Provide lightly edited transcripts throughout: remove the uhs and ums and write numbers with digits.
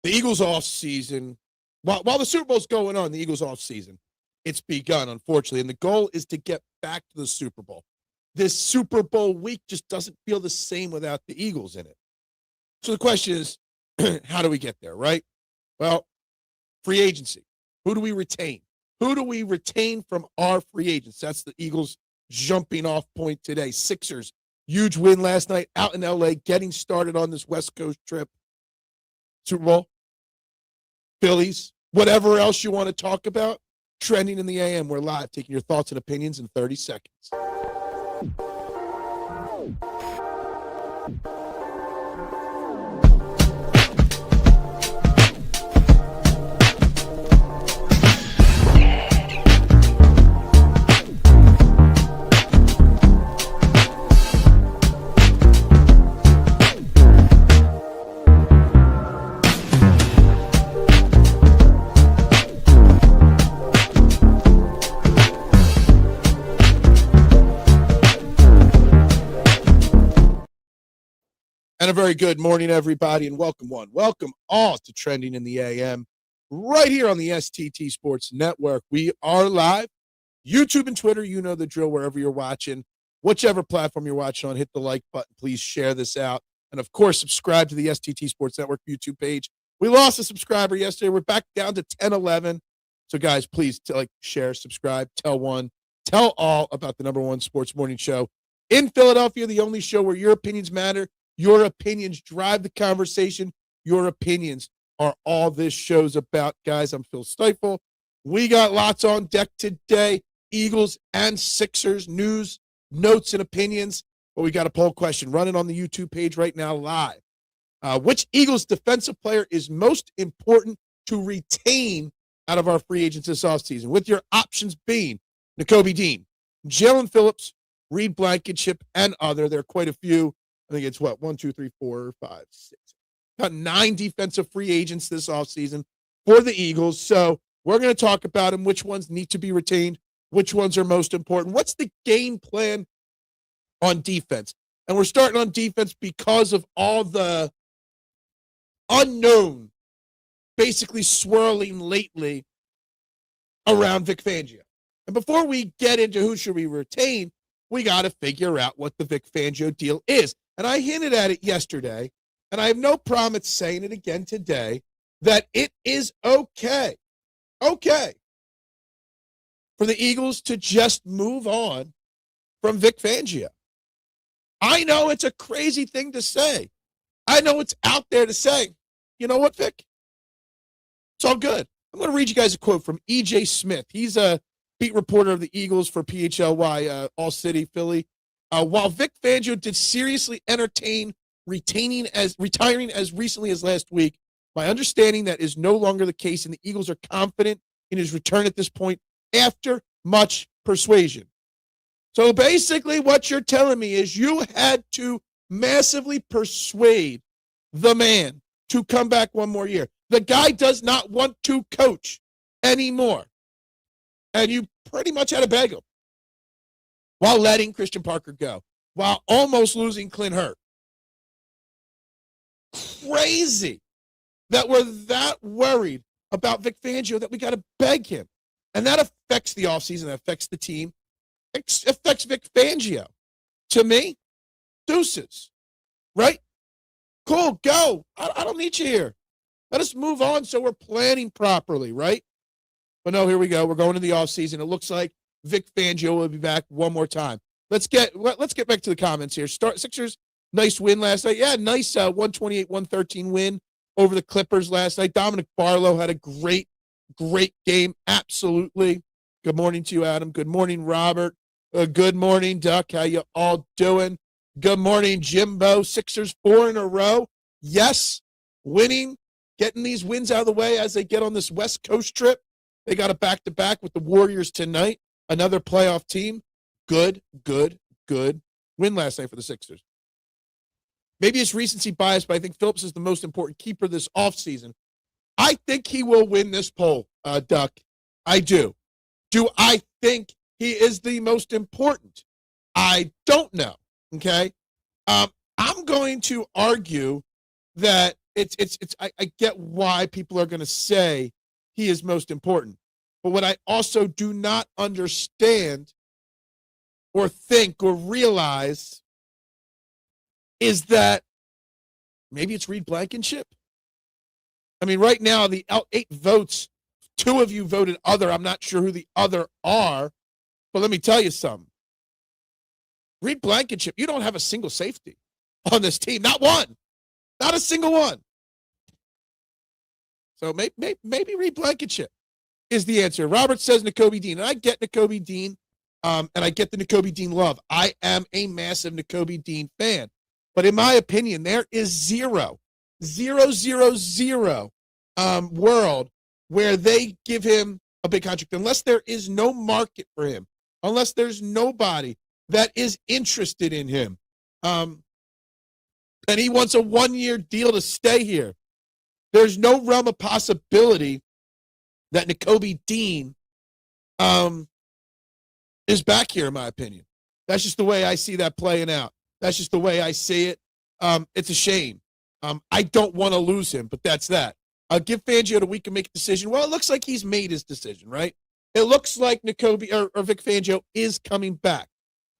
The Eagles off season, while the Super Bowl's going on, the Eagles off season, it's begun, unfortunately, and the goal is to get back to the Super Bowl. This Super Bowl week just doesn't feel the same without the Eagles in it. So the question is, how do we get there, right? Well, free agency. Who do we retain? Who do we retain from our free agents? That's the Eagles' jumping off point today. Sixers, huge win last night out in L.A., getting started on this West Coast trip. Super Bowl, Phillies, whatever else you want to talk about, trending in the AM. We're live, taking your thoughts and opinions in 30 seconds. And a very good morning, everybody, and welcome all to Trending in the AM right here on the STT Sports Network. We are live, YouTube and Twitter, you know the drill, wherever you're watching, whichever platform you're watching on, hit the like button, please share this out, and of course, subscribe to the STT Sports Network YouTube page. We lost a subscriber yesterday. We're back down to 10-11, so guys, please share, subscribe, tell all about the number one sports morning show in Philadelphia, the only show where your opinions matter. Your opinions drive the conversation. Your opinions are all this show's about, guys. I'm Phil Stiefel. We got lots on deck today. Eagles and Sixers news, notes, and opinions. But we got a poll question running on the YouTube page right now live. Which Eagles defensive player is most important to retain out of our free agents this offseason? With your options being Nakobe Dean, Jaelan Phillips, Reed Blankenship, and other. There are quite a few. I think it's 1, 2, 3, 4, 5, 6. Got 9 defensive free agents this offseason for the Eagles. So we're going to talk about them, which ones need to be retained, which ones are most important. What's the game plan on defense? And we're starting on defense because of all the unknown basically swirling lately around Vic Fangio. And before we get into who should we retain, we got to figure out what the Vic Fangio deal is. And I hinted at it yesterday, and I have no problem saying it again today, that it is okay for the Eagles to just move on from Vic Fangio. I know it's a crazy thing to say. I know it's out there to say, you know what, Vic? It's all good. I'm going to read you guys a quote from E.J. Smith. He's a beat reporter of the Eagles for PHLY, All City, Philly. While Vic Fangio did seriously entertain retiring as recently as last week, my understanding that is no longer the case, and the Eagles are confident in his return at this point after much persuasion. So basically what you're telling me is you had to massively persuade the man to come back one more year. The guy does not want to coach anymore. And you pretty much had to beg him while letting Christian Parker go, while almost losing Clint Hurt. Crazy that we're that worried about Vic Fangio that we got to beg him. And that affects the offseason, that affects the team, it affects Vic Fangio. To me, deuces, right? Cool, go. I don't need you here. Let us move on so we're planning properly, right? But no, here we go. We're going to the offseason. It looks like Vic Fangio will be back one more time. Let's get back to the comments here. Sixers, nice win last night. Yeah, nice 128-113 win over the Clippers last night. Dominic Barlow had a great game. Absolutely. Good morning to you, Adam. Good morning, Robert. Good morning, Duck. How you all doing? Good morning, Jimbo. Sixers 4 in a row. Yes, winning, getting these wins out of the way as they get on this West Coast trip. They got a back-to-back with the Warriors tonight. Another playoff team. Good win last night for the Sixers. Maybe it's recency bias, but I think Phillips is the most important keeper this offseason. I think he will win this poll, Duck. I do. Do I think he is the most important? I don't know, okay? I'm going to argue that I get why people are going to say he is most important. But what I also do not understand or think or realize is that maybe it's Reed Blankenship. I mean, right now, the 8 votes, 2 of you voted other. I'm not sure who the other are, but let me tell you something. Reed Blankenship, you don't have a single safety on this team. Not one. Not a single one. So maybe Reed Blankenship is the answer. Robert says Nakobe Dean, and I get Nakobe Dean, and I get the Nakobe Dean love. I am a massive Nakobe Dean fan. But in my opinion, there is zero world where they give him a big contract unless there is no market for him, unless there's nobody that is interested in him. And he wants a 1-year deal to stay here. There's no realm of possibility that Nakobe Dean is back here, in my opinion. That's just the way I see that playing out. That's just the way I see it. It's a shame. I don't want to lose him, but that's that. I'll give Fangio the week to make a decision. Well, it looks like he's made his decision, right? It looks like Nakobe or Vic Fangio is coming back.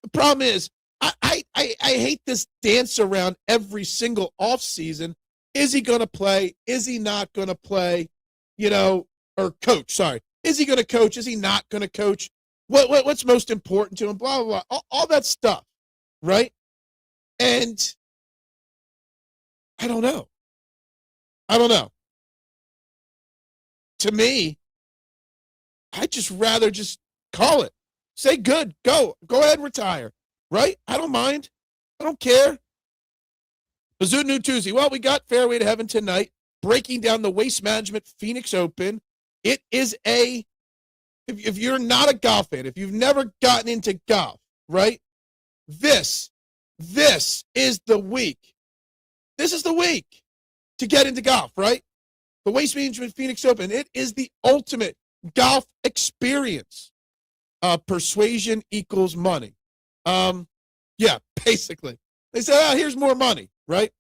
The problem is, I hate this dance around every single offseason. Is he going to play? Is he not going to play? Or coach, sorry. Is he going to coach? Is he not going to coach? What's most important to him? Blah, blah, blah. All that stuff, right? And I don't know. To me, I'd just rather just call it. Say good. Go ahead, retire. Right? I don't mind. I don't care. Bazoo New Tuesday. Well, we got Fairway to Heaven tonight, breaking down the Waste Management Phoenix Open. It is if you're not a golf fan, if you've never gotten into golf, right? This is the week. This is the week to get into golf, right? The Waste Management Phoenix Open. It is the ultimate golf experience. Persuasion equals money. Yeah, basically. They say, here's more money, right?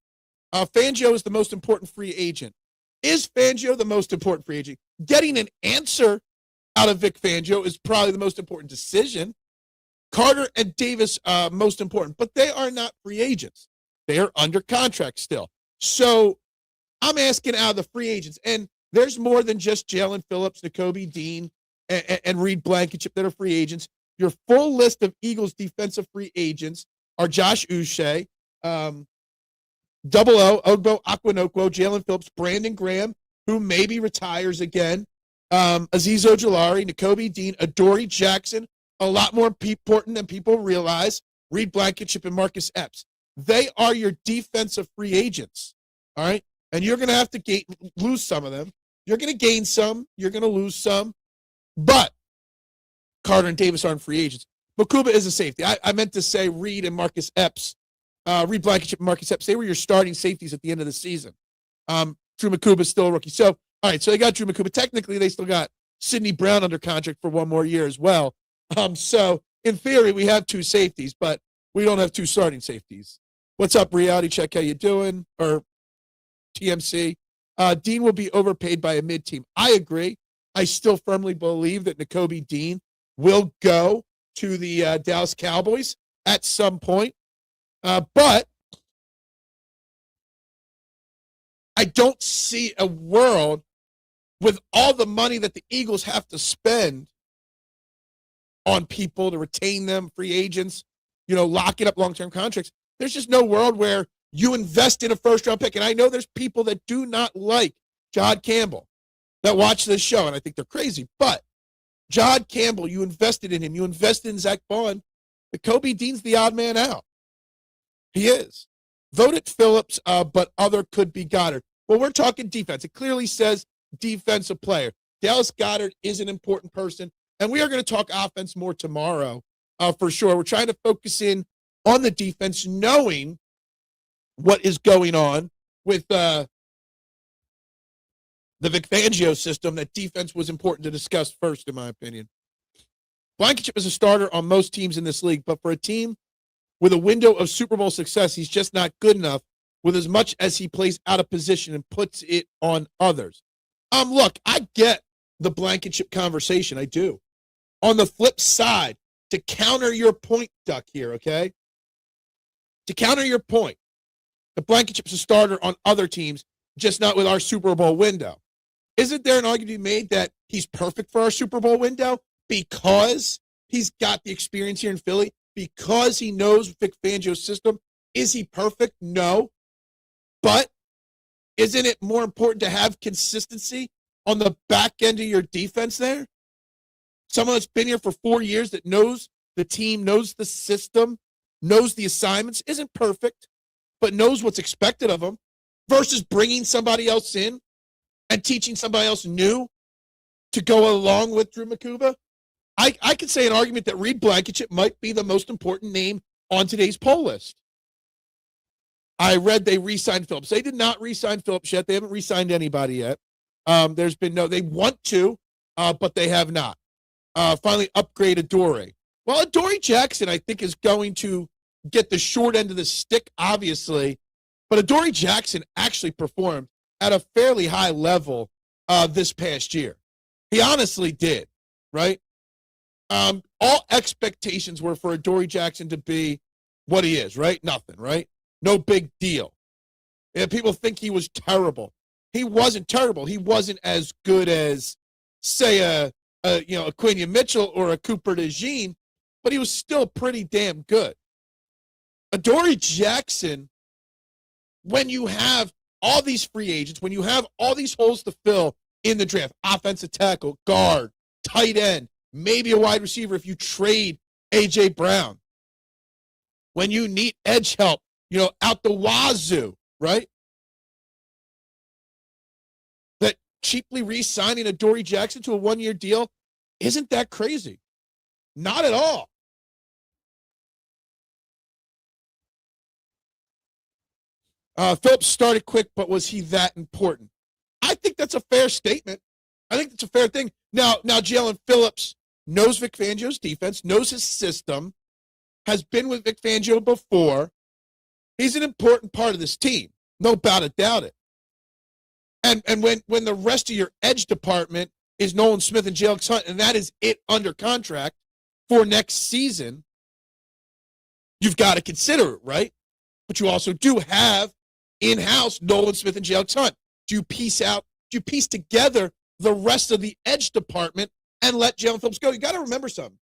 Fangio is the most important free agent. Is Fangio the most important free agent? Getting an answer out of Vic Fangio is probably the most important decision. Carter and Davis, most important, but they are not free agents. They are under contract still. So I'm asking out of the free agents, and there's more than just Jaelan Phillips, Nakobe Dean, and Reed Blankenship that are free agents. Your full list of Eagles defensive free agents are Josh Uche, Double O, Ogbo Aquinokwo, Jaelan Phillips, Brandon Graham, who maybe retires again, Azeez Ojulari, Nakobe Dean, Adoree Jackson, a lot more important than people realize, Reed Blankenship and Marcus Epps. They are your defensive free agents, all right? And you're going to have to lose some of them. You're going to gain some. You're going to lose some. But Carter and Davis aren't free agents. Nakobe is a safety. I meant to say Reed and Marcus Epps, Reed Blankenship and Marcus Epps, they were your starting safeties at the end of the season. Drew Nakobe is still a rookie. So, all right, so they got Drew Nakobe. Technically, they still got Sidney Brown under contract for 1 more year as well. So, in theory, we have 2 safeties, but we don't have 2 starting safeties. What's up, Reality Check? How you doing? Or TMC. Dean will be overpaid by a mid-team. I agree. I still firmly believe that Nakobe Dean will go to the Dallas Cowboys at some point. But I don't see a world with all the money that the Eagles have to spend on people to retain them, free agents, locking up long-term contracts. There's just no world where you invest in a first-round pick. And I know there's people that do not like Jihaad Campbell that watch this show, and I think they're crazy. But Jihaad Campbell, you invested in him. You invested in Zach Baun. Nakobe Dean's the odd man out. He is. Voted Phillips, but other could be Goddard. Well, we're talking defense. It clearly says defensive player. Dallas Goedert is an important person, and we are going to talk offense more tomorrow for sure. We're trying to focus in on the defense, knowing what is going on with the Vic Fangio system. That defense was important to discuss first, in my opinion. Blankenship is a starter on most teams in this league, but for a team with a window of Super Bowl success, he's just not good enough with as much as he plays out of position and puts it on others. Look, I get the Blankenship conversation. I do. On the flip side, to counter your point, Duck, here, okay? To counter your point, the Blankenship's a starter on other teams, just not with our Super Bowl window. Isn't there an argument to be made that he's perfect for our Super Bowl window because he's got the experience here in Philly, because he knows Vic Fangio's system? Is he perfect? No. But isn't it more important to have consistency on the back end of your defense there? Someone that's been here for 4 years that knows the team, knows the system, knows the assignments, isn't perfect, but knows what's expected of him, versus bringing somebody else in and teaching somebody else new to go along with Drew Nakobe. I could say an argument that Reed Blankenship might be the most important name on today's poll list. I read they re-signed Phillips. They did not re-sign Phillips yet. They haven't re-signed anybody yet. There's been they want to, but they have not. Finally upgrade Adoree. Well, Adoree Jackson, I think, is going to get the short end of the stick, obviously. But Adoree Jackson actually performed at a fairly high level this past year. He honestly did, right? All expectations were for Adoree Jackson to be what he is, right? Nothing, right? No big deal. And people think he was terrible. He wasn't terrible. He wasn't as good as, say, a Quinion Mitchell or a Cooper DeJean, but he was still pretty damn good. Adoree Jackson, when you have all these free agents, when you have all these holes to fill in the draft, offensive tackle, guard, tight end, maybe a wide receiver if you trade A.J. Brown, when you need edge help, out the wazoo, right? That cheaply re-signing Adoree Jackson to a one-year deal, isn't that crazy? Not at all. Phillips started quick, but was he that important? I think that's a fair statement. I think that's a fair thing. Now Jaelan Phillips knows Vic Fangio's defense, knows his system, has been with Vic Fangio before. He's an important part of this team. No doubt about it. And when the rest of your edge department is Nolan Smith and Jalen Hunt, and that is it under contract for next season, you've got to consider it, right? But you also do have in-house Nolan Smith and Jalen Hunt. Do you piece together the rest of the edge department and let Jaelan Phillips go? You got to remember something.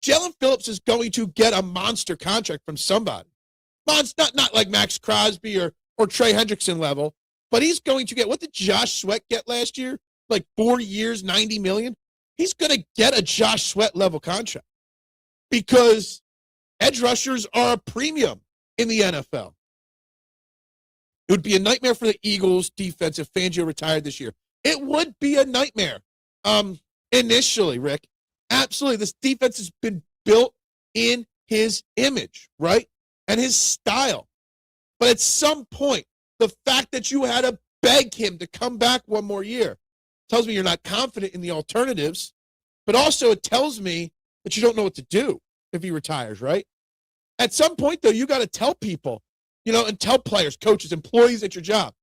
Jaelan Phillips is going to get a monster contract from somebody. Not like Max Crosby or Trey Hendrickson level, but he's going to get, what did Josh Sweat get last year? Like 4 years, $90 million? He's going to get a Josh Sweat level contract because edge rushers are a premium in the NFL. It would be a nightmare for the Eagles defense if Fangio retired this year. It would be a nightmare. Initially, Rick, absolutely. This defense has been built in his image, right? And his style. But at some point, the fact that you had to beg him to come back one more year tells me you're not confident in the alternatives, but also it tells me that you don't know what to do if he retires, right? At some point, though, you got to tell people, and tell players, coaches, employees at your job,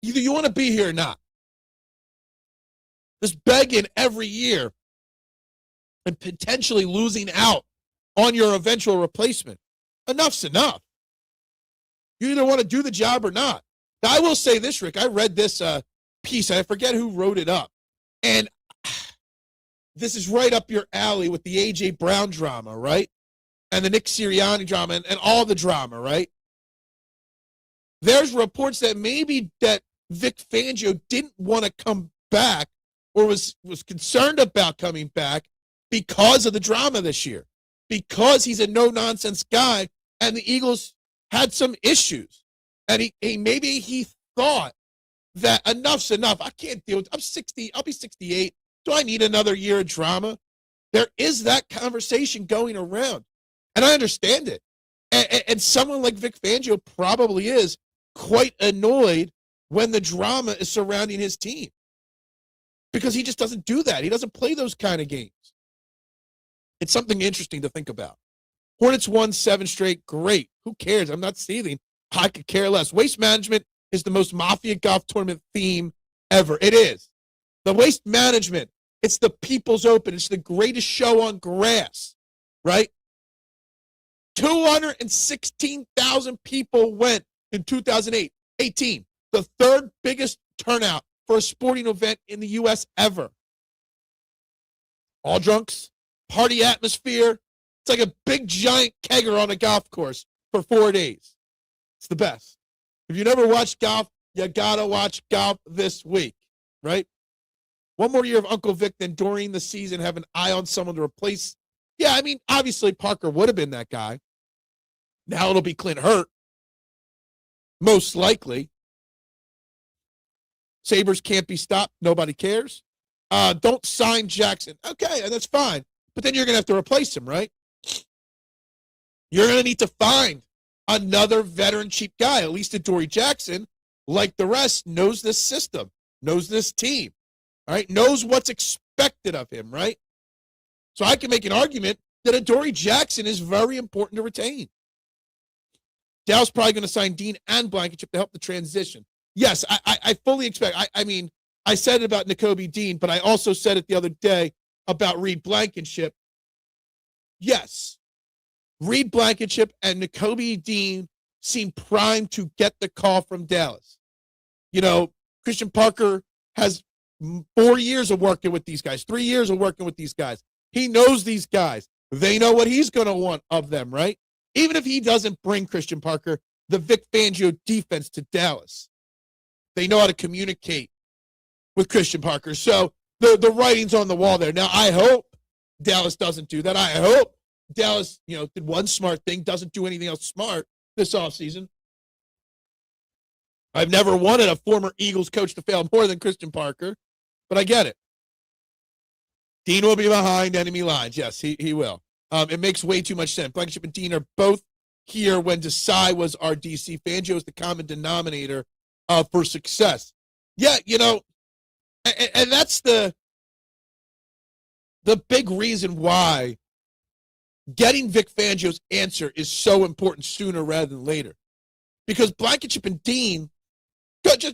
either you want to be here or not. Just begging every year and potentially losing out on your eventual replacement. Enough's enough. You either want to do the job or not. Now, I will say this, Rick. I read this piece, and I forget who wrote it up. And this is right up your alley with the A.J. Brown drama, right? And the Nick Sirianni drama and all the drama, right? There's reports that maybe that Vic Fangio didn't want to come back or was concerned about coming back because of the drama this year, because he's a no-nonsense guy, and the Eagles had some issues. And maybe he thought that enough's enough. I can't deal with it. I'm 60. I'll be 68. Do I need another year of drama? There is that conversation going around. And I understand it. And someone like Vic Fangio probably is quite annoyed when the drama is surrounding his team. Because he just doesn't do that. He doesn't play those kind of games. It's something interesting to think about. Hornets won 7 straight. Great. Who cares? I'm not seething. I could care less. Waste Management is the most mafia golf tournament theme ever. It is. The Waste Management, it's the People's Open. It's the greatest show on grass, right? 216,000 people went in 2018, the third biggest turnout for a sporting event in the U.S. ever. All drunks, party atmosphere. It's like a big giant kegger on a golf course for 4 days. It's the best. If you never watched golf, you gotta watch golf this week, right? One more year of Uncle Vic, then during the season have an eye on someone to replace. Yeah, I mean, obviously Parker would have been that guy. Now it'll be Clint Hurt, most likely. Sabres can't be stopped. Nobody cares. Don't sign Jackson. Okay, that's fine. But then you're going to have to replace him, right? You're going to need to find another veteran cheap guy. At least Adoree Jackson, like the rest, knows this system, knows this team, right? Knows what's expected of him, right? So I can make an argument that Adoree Jackson is very important to retain. Dow's probably going to sign Dean and Blankenship to help the transition. Yes, I fully expect. I mean, I said it about Nakobe Dean, but I also said it the other day about Reed Blankenship. Yes, Reed Blankenship and Nakobe Dean seem primed to get the call from Dallas. You know, Christian Parker has 4 years of working with these guys, 3 years of working with these guys. He knows these guys. They know what he's going to want of them, right? Even if he doesn't bring Christian Parker, the Vic Fangio defense to Dallas, they know how to communicate with Christian Parker. So the writing's on the wall there. Now, I hope Dallas doesn't do that. I hope Dallas, did one smart thing, doesn't do anything else smart this offseason. I've never wanted a former Eagles coach to fail more than Christian Parker, but I get it. Dean will be behind enemy lines. Yes, he will. It makes way too much sense. Blankenship and Dean are both here when Desai was our DC. Fangio is the common denominator for success. Yeah, and that's the big reason why getting Vic Fangio's answer is so important sooner rather than later. Because Blankenship and Dean,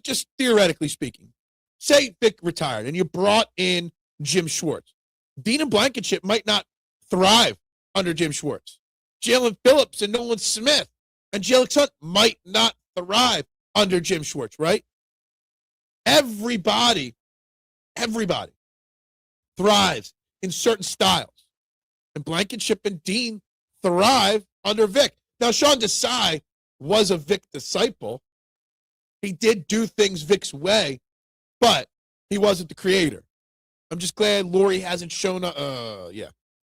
just theoretically speaking, say Vic retired and you brought in Jim Schwartz. Dean and Blankenship might not thrive under Jim Schwartz. Jaelan Phillips and Nolan Smith and Jalen Hunt might not thrive under Jim Schwartz, right? Everybody thrives in certain styles. And Blankenship and Dean thrive under Vic. Now, Sean Desai was a Vic disciple. He did do things Vic's way, but he wasn't the creator. I'm just glad Lori hasn't shown up.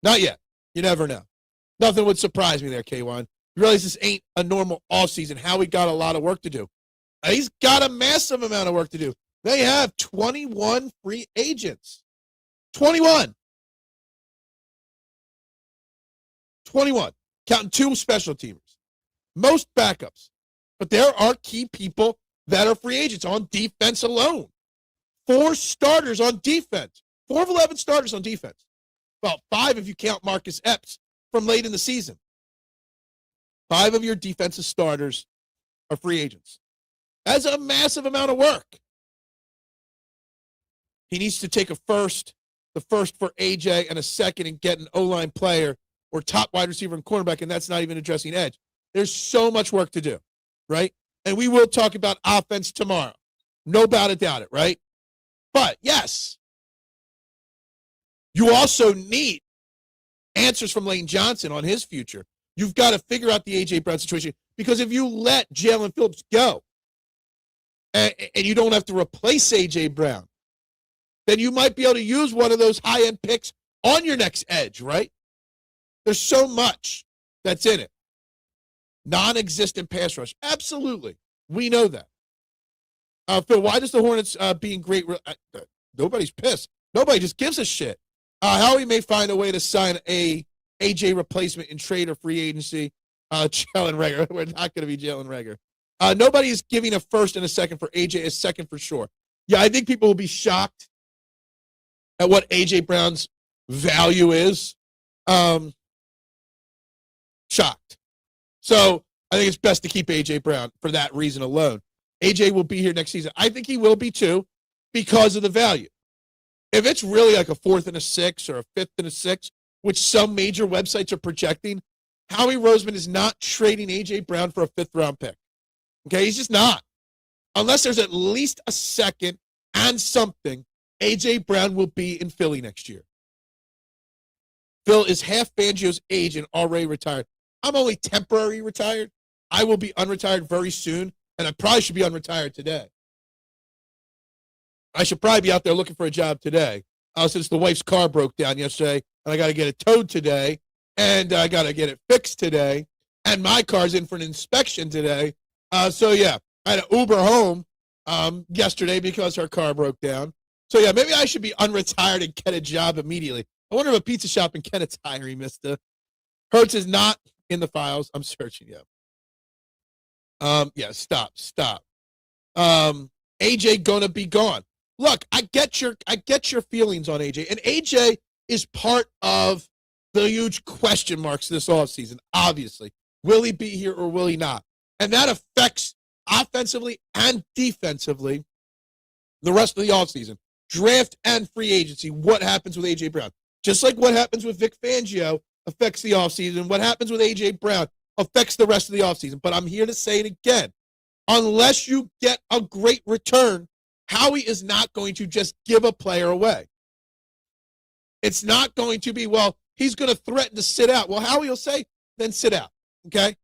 Not yet. You never know. Nothing would surprise me there, K1. You realize this ain't a normal offseason. Howie got a lot of work to do. He's got a massive amount of work to do. They have 21 free agents. 21. Counting 2 special teamers. Most backups. But there are key people that are free agents on defense alone. 4 starters on defense. 4 of 11 starters on defense. Well, 5 if you count Marcus Epps from late in the season. 5 of your defensive starters are free agents. That's a massive amount of work. He needs to take the first for AJ and a second and get an O-line player or top wide receiver and cornerback, and that's not even addressing edge. There's so much work to do, right? And we will talk about offense tomorrow. No doubt about it, right? But, yes, you also need answers from Lane Johnson on his future. You've got to figure out the A.J. Brown situation, because if you let Jaelan Phillips go and you don't have to replace A.J. Brown, then you might be able to use one of those high-end picks on your next edge, right? There's so much that's in it. Non-existent pass rush. Absolutely. We know that. Phil, why does the Hornets being great? Nobody's pissed. Nobody just gives a shit. Howie may find a way to sign a AJ replacement in trade or free agency. Jalen Reagor. We're not going to be Jalen Reagor. Nobody is giving a first and a second for AJ, a second for sure. Yeah, I think people will be shocked at what AJ Brown's value is. Shocked. So I think it's best to keep A.J. Brown for that reason alone. A.J. will be here next season. I think he will be too because of the value. If it's really like a 4th and a 6 or a 5th and a 6, which some major websites are projecting, Howie Roseman is not trading A.J. Brown for a 5th-round pick. Okay, he's just not. Unless there's at least a 2nd and something, A.J. Brown will be in Philly next year. Phil is half Fangio's age and already retired. I'm only temporarily retired. I will be unretired very soon, and I probably should be unretired today. I should probably be out there looking for a job today since the wife's car broke down yesterday, and I got to get it towed today, and I got to get it fixed today, and my car's in for an inspection today. So, yeah, I had to Uber home yesterday because her car broke down. So, yeah, maybe I should be unretired and get a job immediately. I wonder if a pizza shop in Kennett's hiring, mister. Hurts is not in the files. I'm searching, yeah, stop. AJ gonna be gone. Look, I get your feelings on AJ. And AJ is part of the huge question marks this offseason, obviously. Will he be here or will he not? And that affects offensively and defensively the rest of the offseason. Draft and free agency, what happens with A.J. Brown? Just like what happens with Vic Fangio affects the offseason, what happens with A.J. Brown affects the rest of the offseason. But I'm here to say it again. Unless you get a great return, Howie is not going to just give a player away. It's not going to be, well, he's going to threaten to sit out. Well, Howie will say, then sit out, okay?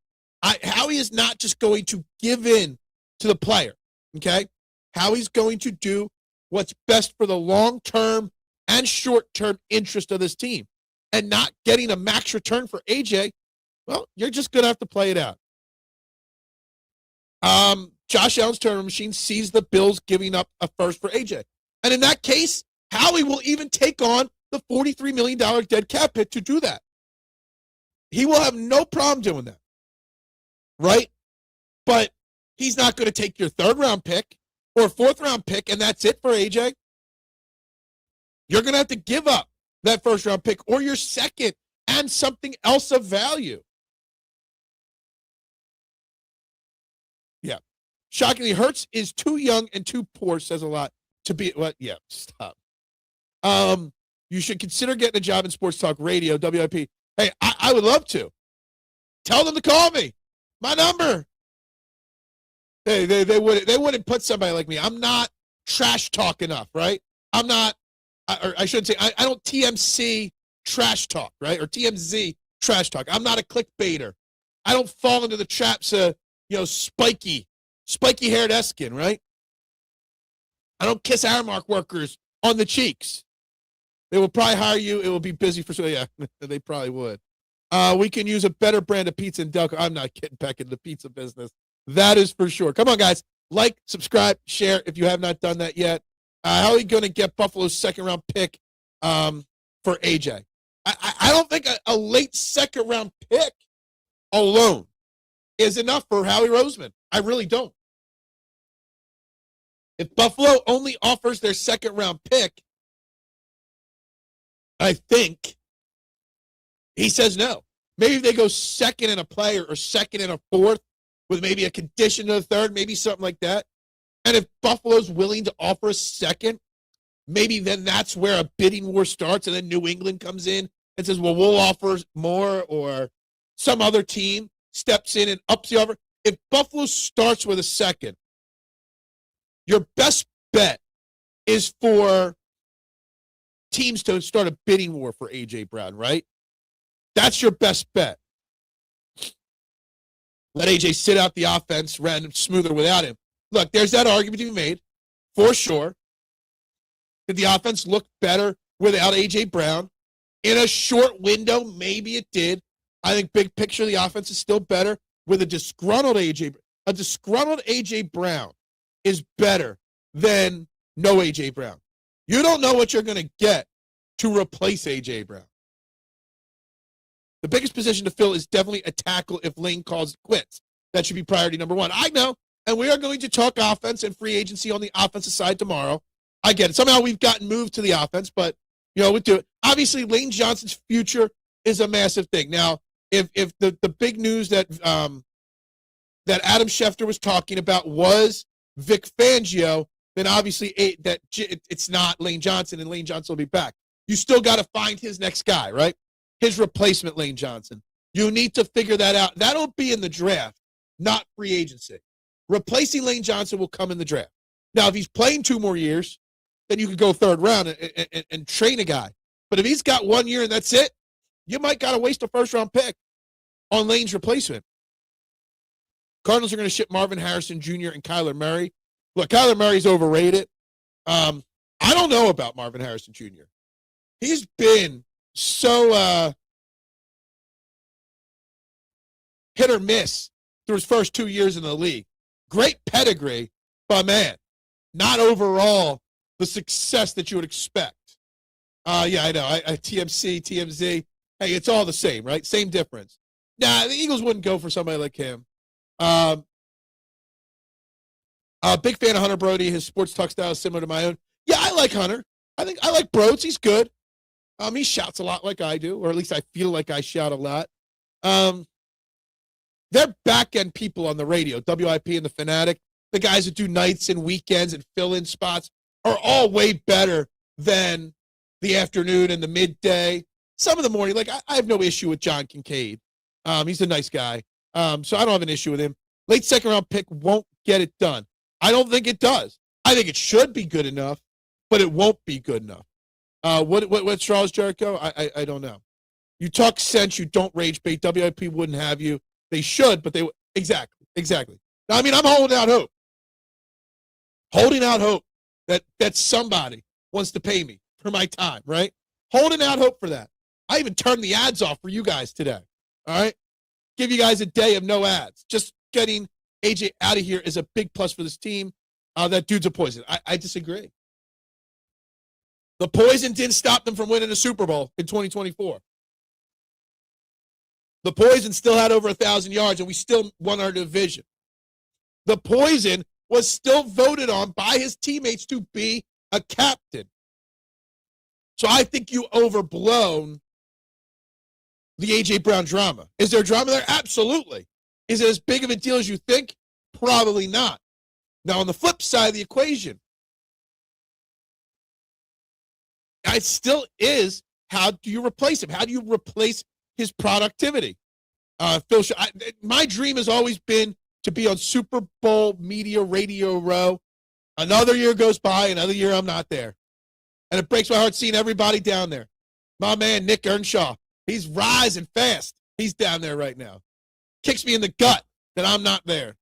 Howie is not just going to give in to the player, okay? Howie's going to do what's best for the long-term and short-term interest of this team. And not getting a max return for AJ, well, you're just going to have to play it out. Josh Allen's turnover machine sees the Bills giving up a first for AJ. And in that case, Howie will even take on the $43 million dead cap hit to do that. He will have no problem doing that. Right? But he's not going to take your 3rd-round pick or 4th-round pick, and that's it for AJ. You're going to have to give up that 1st-round pick or your 2nd and something else of value. Yeah. Shockingly, Hurts is too young and too poor, says a lot to be, what? Yeah, stop. You should consider getting a job in sports talk radio, WIP. Hey, I would love to. Tell them to call me. My number. They wouldn't put somebody like me. I'm not trash talk enough, right? I'm not, or I shouldn't say, I don't TMC trash talk, right? Or TMZ trash talk. I'm not a clickbaiter. I don't fall into the traps of, spiky-haired Eskin, right? I don't kiss Aramark workers on the cheeks. They will probably hire you. It will be busy for, yeah, they probably would. We can use a better brand of pizza in Delco. I'm not getting back into the pizza business. That is for sure. Come on, guys. Like, subscribe, share if you have not done that yet. How are you going to get Buffalo's 2nd-round pick for AJ? I don't think a late 2nd-round pick alone is enough for Howie Roseman. I really don't. If Buffalo only offers their 2nd-round pick, I think he says no. Maybe if they go 2nd and a player or 2nd and a 4th with maybe a condition to the 3rd, maybe something like that. And if Buffalo's willing to offer a 2nd, maybe then that's where a bidding war starts and then New England comes in and says, well, we'll offer more, or some other team steps in and ups the offer. If Buffalo starts with a 2nd, your best bet is for teams to start a bidding war for A.J. Brown, right? That's your best bet. Let A.J. sit out the offense, run smoother without him. Look, there's that argument to be made, for sure. Did the offense look better without A.J. Brown? In a short window, maybe it did. I think big picture, the offense is still better with a disgruntled A.J. A disgruntled A.J. Brown is better than no A.J. Brown. You don't know what you're going to get to replace A.J. Brown. The biggest position to fill is definitely a tackle if Lane calls it quits. That should be priority number 1. I know, and we are going to talk offense and free agency on the offensive side tomorrow. I get it. Somehow we've gotten moved to the offense, but, we do it. Obviously, Lane Johnson's future is a massive thing. Now, if the big news that that Adam Schefter was talking about was Vic Fangio, then obviously it's not Lane Johnson, and Lane Johnson will be back. You still got to find his next guy, right? His replacement, Lane Johnson. You need to figure that out. That'll be in the draft, not free agency. Replacing Lane Johnson will come in the draft. Now, if he's playing 2 more years, then you could go 3rd round and train a guy. But if he's got 1 year and that's it, you might got to waste a 1st-round pick on Lane's replacement. Cardinals are going to ship Marvin Harrison Jr. and Kyler Murray. Look, Kyler Murray's overrated. I don't know about Marvin Harrison Jr. He's been so hit or miss through his first 2 years in the league. Great pedigree, but, man, not overall the success that you would expect. Yeah, I know. TMC, TMZ. Hey, it's all the same, right? Same difference. Nah, the Eagles wouldn't go for somebody like him. Big fan of Hunter Brody. His sports talk style is similar to my own. Yeah, I like Hunter. I like Broads. He's good. He shouts a lot like I do, or at least I feel like I shout a lot. They're back-end people on the radio, WIP and the Fanatic. The guys that do nights and weekends and fill-in spots are all way better than the afternoon and the midday. Some of the morning, like I have no issue with John Kincaid. He's a nice guy. So I don't have an issue with him. Late 2nd-round pick won't get it done. I don't think it does. I think it should be good enough, but it won't be good enough. What straws, Jericho? I don't know. You talk sense, you don't rage bait. WIP wouldn't have you. They should, but they exactly. Now, I mean, I'm holding out hope. Holding out hope that somebody wants to pay me for my time, right? Holding out hope for that. I even turned the ads off for you guys today. All right? Give you guys a day of no ads. Just getting AJ out of here is a big plus for this team. That dude's a poison. I disagree. The poison didn't stop them from winning a Super Bowl in 2024. The poison still had over 1,000 yards, and we still won our division. The poison was still voted on by his teammates to be a captain. So I think you overblown the A.J. Brown drama. Is there drama there? Absolutely. Is it as big of a deal as you think? Probably not. Now, on the flip side of the equation, it still is, how do you replace him? How do you replace his productivity? My dream has always been to be on Super Bowl media radio row. Another year goes by, another year I'm not there. And it breaks my heart seeing everybody down there. My man, Nick Earnshaw, he's rising fast. He's down there right now. Kicks me in the gut that I'm not there.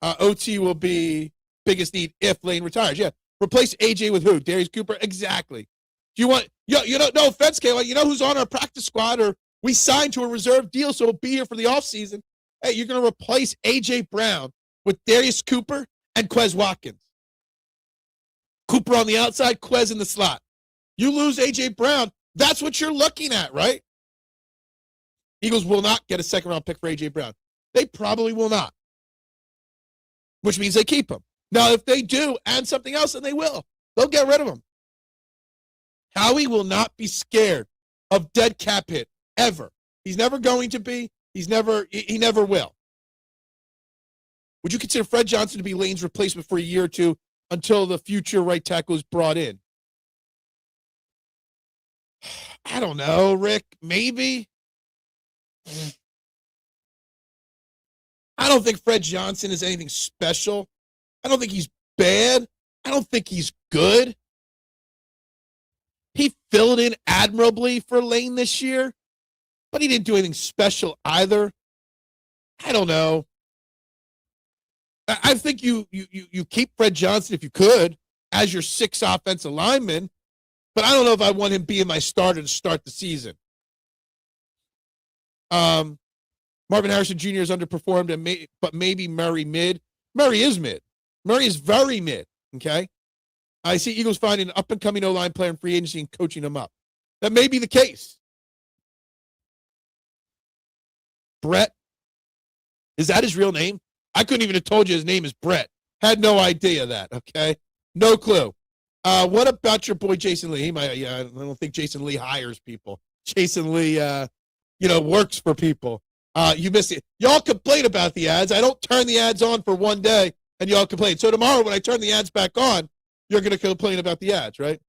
OT will be biggest need if Lane retires. Yeah. Replace AJ with who? Darius Cooper? Exactly. Do you want, no offense, Kayla, you know who's on our practice squad, or we signed to a reserve deal, so he'll be here for the offseason? Hey, you're going to replace AJ Brown with Darius Cooper and Quez Watkins. Cooper on the outside, Quez in the slot. You lose AJ Brown, that's what you're looking at, right? Eagles will not get a 2nd-round pick for AJ Brown. They probably will not, which means they keep him. Now, if they do and something else, then they will. They'll get rid of him. Howie will not be scared of dead cap hit, ever. He's never going to be. He never will. Would you consider Fred Johnson to be Lane's replacement for a year or two until the future right tackle is brought in? I don't know, Rick. Maybe. I don't think Fred Johnson is anything special. I don't think he's bad. I don't think he's good. He filled in admirably for Lane this year, but he didn't do anything special either. I don't know. I think you keep Fred Johnson if you could as your 6th offensive lineman, but I don't know if I want him being my starter to start the season. Marvin Harrison Jr. has underperformed, but maybe Murray mid. Murray is mid. Murray is very mid, okay? I see Eagles finding an up-and-coming O-line player in free agency and coaching him up. That may be the case. Brett, is that his real name? I couldn't even have told you his name is Brett. Had no idea that, okay? No clue. What about your boy Jason Lee? I don't think Jason Lee hires people. Jason Lee, works for people. You missed it. Y'all complain about the ads. I don't turn the ads on for one day, and y'all complain. So tomorrow when I turn the ads back on, you're going to complain about the ads, right?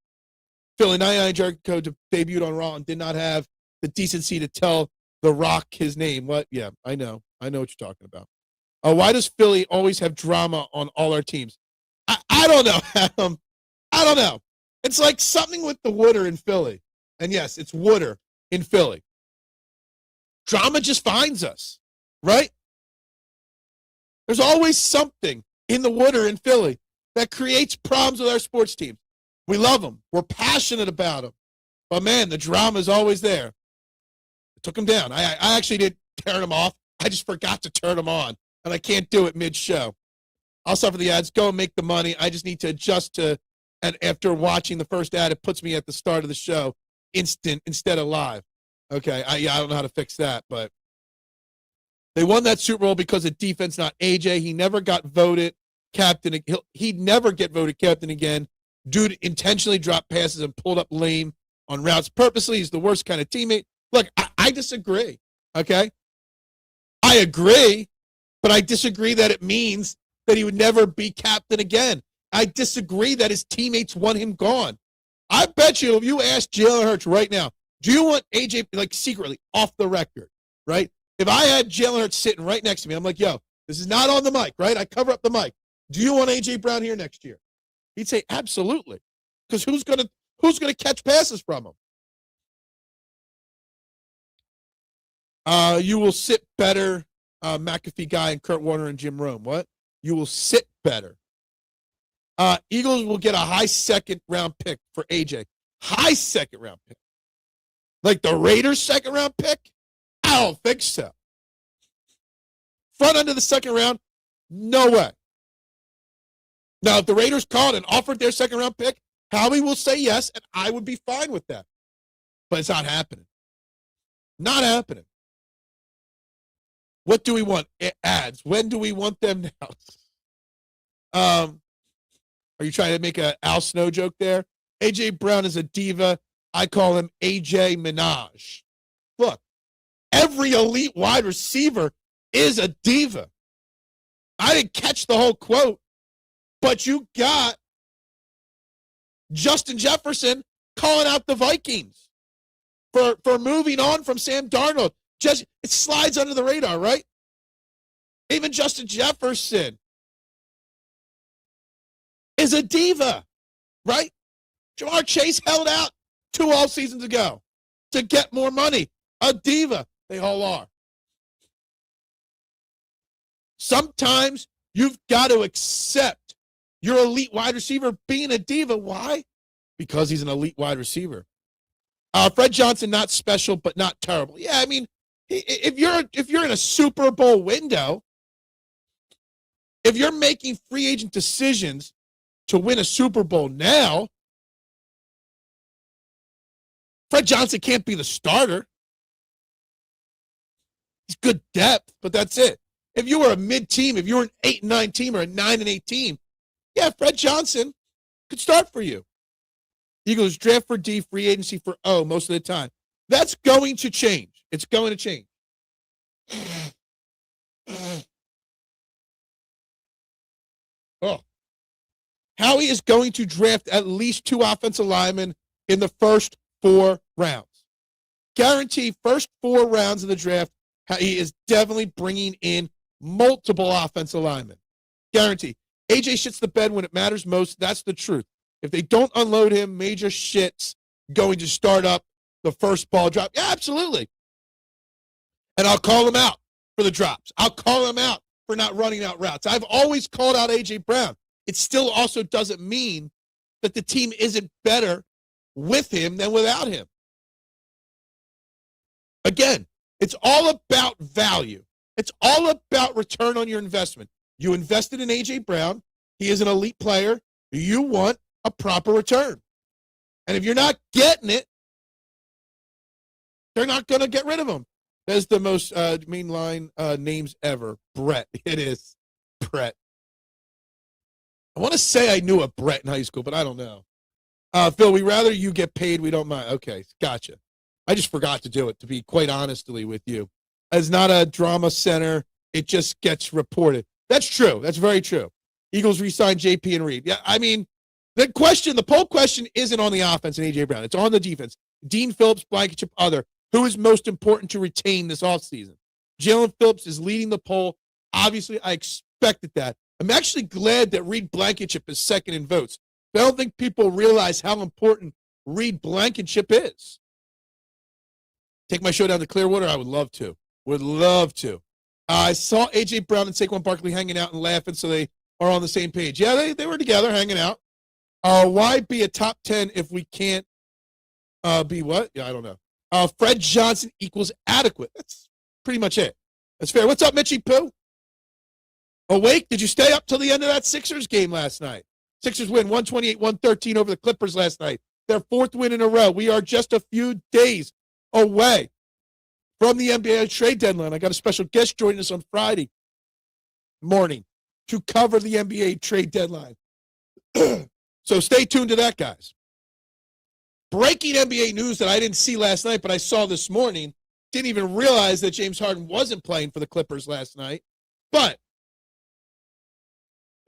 Philly 99 Jericho debuted on Raw and did not have the decency to tell The Rock his name. What? Yeah, I know. I know what you're talking about. Why does Philly always have drama on all our teams? I don't know, Adam. I don't know. It's like something with the Wooder in Philly. And yes, it's Wooder in Philly. Drama just finds us, right? There's always something in the Wooder in Philly that creates problems with our sports teams. We love them. We're passionate about them. But, man, the drama is always there. I took them down. I actually did turn them off. I just forgot to turn them on, and I can't do it mid-show. I'll suffer the ads. Go and make the money. I just need to adjust to, and after watching the first ad, it puts me at the start of the show instant instead of live. Okay, I don't know how to fix that, but they won that Super Bowl because of defense, not AJ. He never got voted captain. He'd never get voted captain again. Dude intentionally dropped passes and pulled up lame on routes purposely. He's the worst kind of teammate. Look, I disagree, okay? I agree, but I disagree that it means that he would never be captain again. I disagree that his teammates want him gone. I bet you if you ask Jalen Hurts right now, do you want AJ, like secretly, off the record, right? If I had Jalen Hurts sitting right next to me, I'm like, yo, this is not on the mic, right? I cover up the mic. Do you want AJ Brown here next year? He'd say, absolutely. Because who's gonna catch passes from him? You will sit better, McAfee guy and Kurt Warner and Jim Rome. What? You will sit better. Eagles will get a high second-round pick for AJ. High second-round pick. Like the Raiders' second-round pick? I don't think so. Front end of the second round? No way. Now, if the Raiders called and offered their second-round pick, Howie will say yes, and I would be fine with that. But it's not happening. Not happening. What do we want? Ads. When do we want them now? Are you trying to make a Al Snow joke there? A.J. Brown is a diva. I call him A.J. Minaj. Look, every elite wide receiver is a diva. I didn't catch the whole quote, but you got Justin Jefferson calling out the Vikings for moving on from Sam Darnold. Just it slides under the radar, right? Even Justin Jefferson is a diva, right? Jamar Chase held out 2 off seasons ago to get more money. A diva. They all are. Sometimes you've got to accept your elite wide receiver being a diva. Why? Because he's an elite wide receiver. Fred Johnson, not special, but not terrible. Yeah, I mean, if you're in a Super Bowl window, if you're making free agent decisions to win a Super Bowl now, Fred Johnson can't be the starter. He's good depth, but that's it. If you were a mid-team, if you were an 8-9 team or a 9-8 team, yeah, Fred Johnson could start for you. Eagles draft for D, free agency for O most of the time. That's going to change. It's going to change. Oh. Howie is going to draft at least 2 offensive linemen in the first 4 rounds. Guarantee first 4 rounds of the draft, he is definitely bringing in multiple offensive linemen. Guarantee. AJ shits the bed when it matters most. That's the truth. If they don't unload him, major shit's going to start up the first ball drop. Yeah, absolutely. And I'll call him out for the drops. I'll call him out for not running out routes. I've always called out A.J. Brown. It still also doesn't mean that the team isn't better with him than without him. Again, it's all about value. It's all about return on your investment. You invested in A.J. Brown. He is an elite player. You want a proper return. And if you're not getting it, they're not going to get rid of him. That's the most mainline names ever. Brett. It is. Brett. I want to say I knew a Brett in high school, but I don't know. Phil, we rather you get paid. We don't mind. Okay, gotcha. I just forgot to do it, to be quite honestly with you. is not a drama center. It just gets reported. That's true. That's very true. Eagles re-signed JP and Reed. Yeah, I mean, the poll question isn't on the offense and A.J. Brown. It's on the defense. Dean Phillips, Blankenship, other. Who is most important to retain this offseason? Jaelan Phillips is leading the poll. Obviously, I expected that. I'm actually glad that Reed Blankenship is second in votes. I don't think people realize how important Reed Blankenship is. Take my show down to Clearwater? I would love to. Would love to. I saw A.J. Brown and Saquon Barkley hanging out and laughing, so they are on the same page. Yeah, they were together hanging out. Why be a top 10 if we can't be what? Yeah, I don't know. Fred Johnson equals adequate. That's pretty much it. That's fair. What's up, Mitchie Pooh? Awake? Did you stay up till the end of that Sixers game last night? Sixers win 128-113 over the Clippers last night. Their fourth win in a row. We are just a few days away from the NBA trade deadline. I got a special guest joining us on Friday morning to cover the NBA trade deadline. So stay tuned to that, guys. Breaking NBA news that I didn't see last night, but I saw this morning. Didn't even realize that James Harden wasn't playing for the Clippers last night. But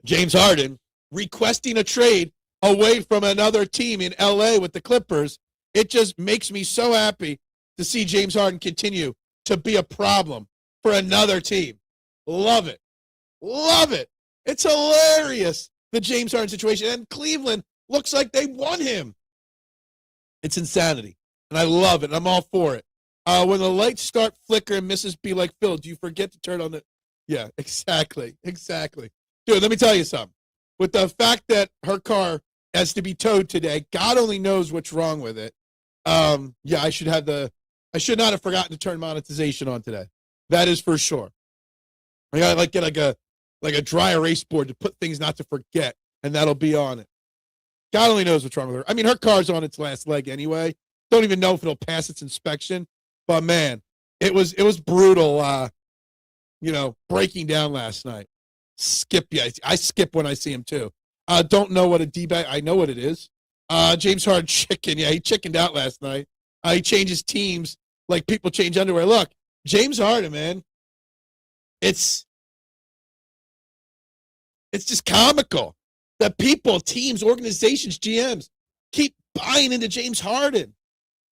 James Harden requesting a trade away from another team in LA with the Clippers, it just makes me so happy to see James Harden continue to be a problem for another team. Love it. Love it. It's hilarious, the James Harden situation. And Cleveland looks like they won him. It's insanity. And I love it. I'm all for it. When the lights start flickering, Mrs. B like Phil, do you forget to turn on the... Yeah, exactly. Exactly. Dude, let me tell you something. With the fact that her car has to be towed today, God only knows what's wrong with it. Yeah, I should not have forgotten to turn monetization on today. That is for sure. I gotta get like a dry erase board to put things not to forget, and that'll be on it. God only knows what's wrong with her. I mean, her car's on its last leg anyway. Don't even know if it'll pass its inspection. But man, it was brutal. Breaking down last night. Skip, yeah, I skip when I see him too. Don't know what a D-bag. I know what it is. James Harden chicken. Yeah, he chickened out last night. He changes teams like people change underwear. Look, James Harden, man, it's just comical that people, teams, organizations, GMs keep buying into James Harden.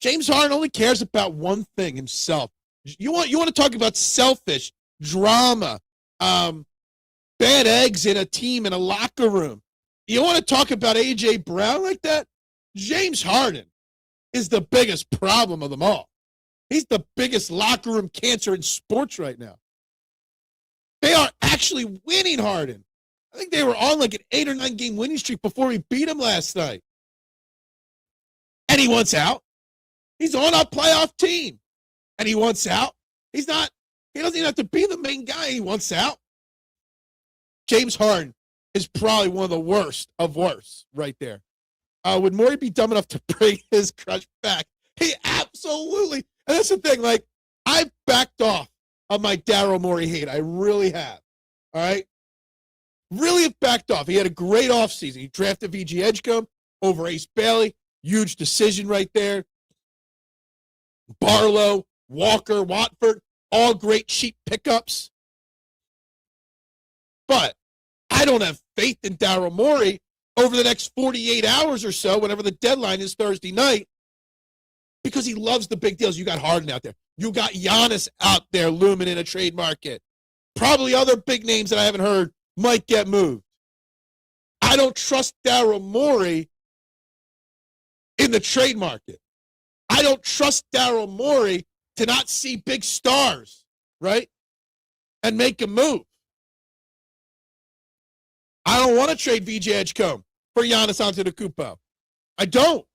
James Harden only cares about one thing, himself. You want to talk about selfish drama, bad eggs in a team, in a locker room. You want to talk about A.J. Brown like that? James Harden is the biggest problem of them all. He's the biggest locker room cancer in sports right now. They are actually winning, Harden. I think they were on like an 8 or 9 game winning streak before we beat him last night. And he wants out. He's on a playoff team. And he wants out. He doesn't even have to be the main guy. He wants out. James Harden is probably one of the worst of worst right there. Would Morey be dumb enough to bring his crush back? He absolutely. And that's the thing. Like, I've backed off of my Daryl Morey hate. I really have. All right? Really have backed off. He had a great offseason. He drafted VG Edgecombe over Ace Bailey. Huge decision right there. Barlow, Walker, Watford, all great cheap pickups. But I don't have faith in Daryl Morey over the next 48 hours or so, whenever the deadline is Thursday night, because he loves the big deals. You got Harden out there. You got Giannis out there looming in a trade market. Probably other big names that I haven't heard might get moved. I don't trust Daryl Morey in the trade market. I don't trust Daryl Morey to not see big stars, right, and make a move. I don't want to trade VJ Edgecombe for Giannis Antetokounmpo. I don't.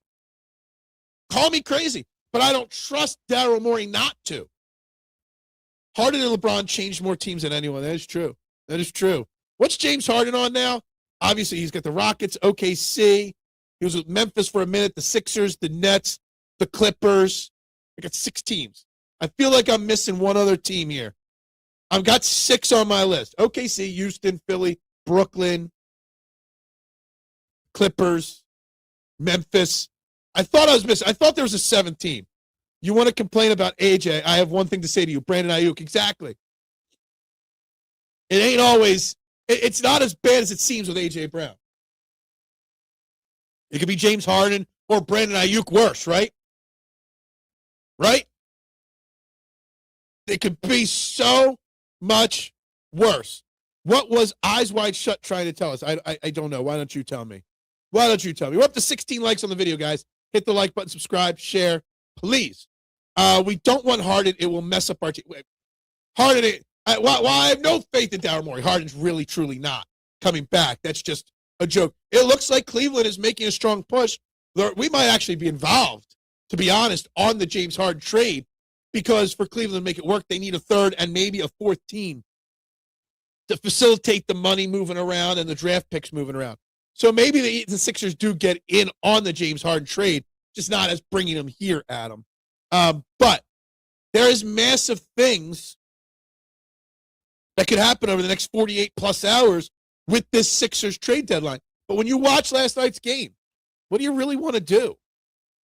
Call me crazy, but I don't trust Daryl Morey not to. Harden and LeBron changed more teams than anyone. That is true. That is true. What's James Harden on now? Obviously, he's got the Rockets, OKC. He was with Memphis for a minute, the Sixers, the Nets, the Clippers. I got 6 teams. I feel like I'm missing one other team here. I've got 6 on my list. OKC, Houston, Philly, Brooklyn, Clippers, Memphis. I thought I was missing. I thought there was a 7th team. You want to complain about AJ? I have one thing to say to you, Brandon Ayuk. Exactly. It ain't always. It's not as bad as it seems with AJ Brown. It could be James Harden or Brandon Ayuk worse, right? Right? It could be so much worse. What was Eyes Wide Shut trying to tell us? I don't know. Why don't you tell me? Why don't you tell me? We're up to 16 likes on the video, guys. Hit the like button, subscribe, share, please. We don't want Harden. It will mess up our team. Harden, while I have no faith in Daryl Morey, Harden's really, truly not coming back. That's just a joke. It looks like Cleveland is making a strong push. We might actually be involved, to be honest, on the James Harden trade, because for Cleveland to make it work, they need a third and maybe a fourth team to facilitate the money moving around and the draft picks moving around. So maybe the Sixers do get in on the James Harden trade, just not as bringing him here, Adam. But there is massive things that could happen over the next 48 plus hours with this Sixers trade deadline. But when you watch last night's game, what do you really want to do?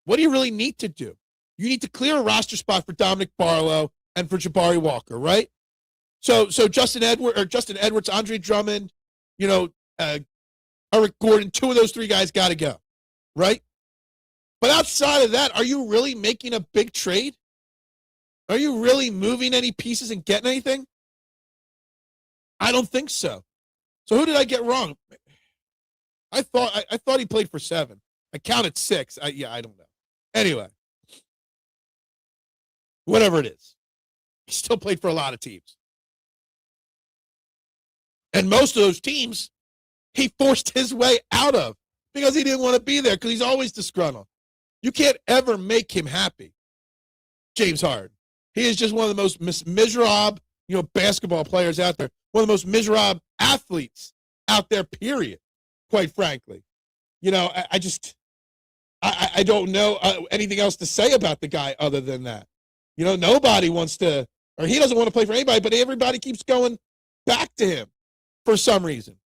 What do you really need to do? You need to clear a roster spot for Dominic Barlow and for Jabari Walker, right? So Justin Edwards, Andre Drummond, Eric Gordon, two of those three guys got to go, right? But outside of that, are you really making a big trade? Are you really moving any pieces and getting anything? I don't think so. So who did I get wrong? I thought he played for 7. I counted 6. I don't know. Anyway, whatever it is, he still played for a lot of teams. And most of those teams, he forced his way out of because he didn't want to be there because he's always disgruntled. You can't ever make him happy, James Harden. He is just one of the most miserable, basketball players out there. One of the most miserable athletes out there, period, quite frankly. I don't know anything else to say about the guy other than that. Nobody wants to, or he doesn't want to play for anybody, but everybody keeps going back to him for some reason.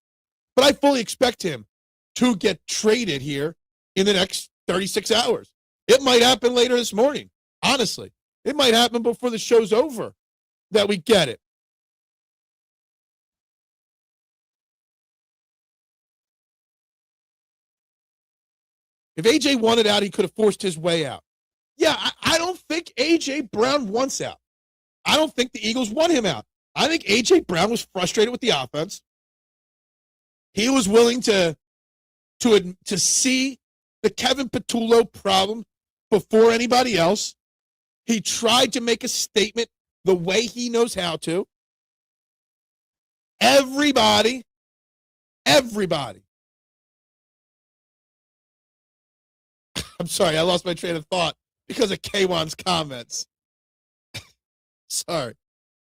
But I fully expect him to get traded here in the next 36 hours. It might happen later this morning, honestly. It might happen before the show's over that we get it. If AJ wanted out, he could have forced his way out. Yeah, I don't think AJ Brown wants out. I don't think the Eagles want him out. I think AJ Brown was frustrated with the offense. He was willing to see the Kevin Patullo problem before anybody else. He tried to make a statement the way he knows how to. Everybody. I'm sorry, I lost my train of thought because of K1's comments. Sorry.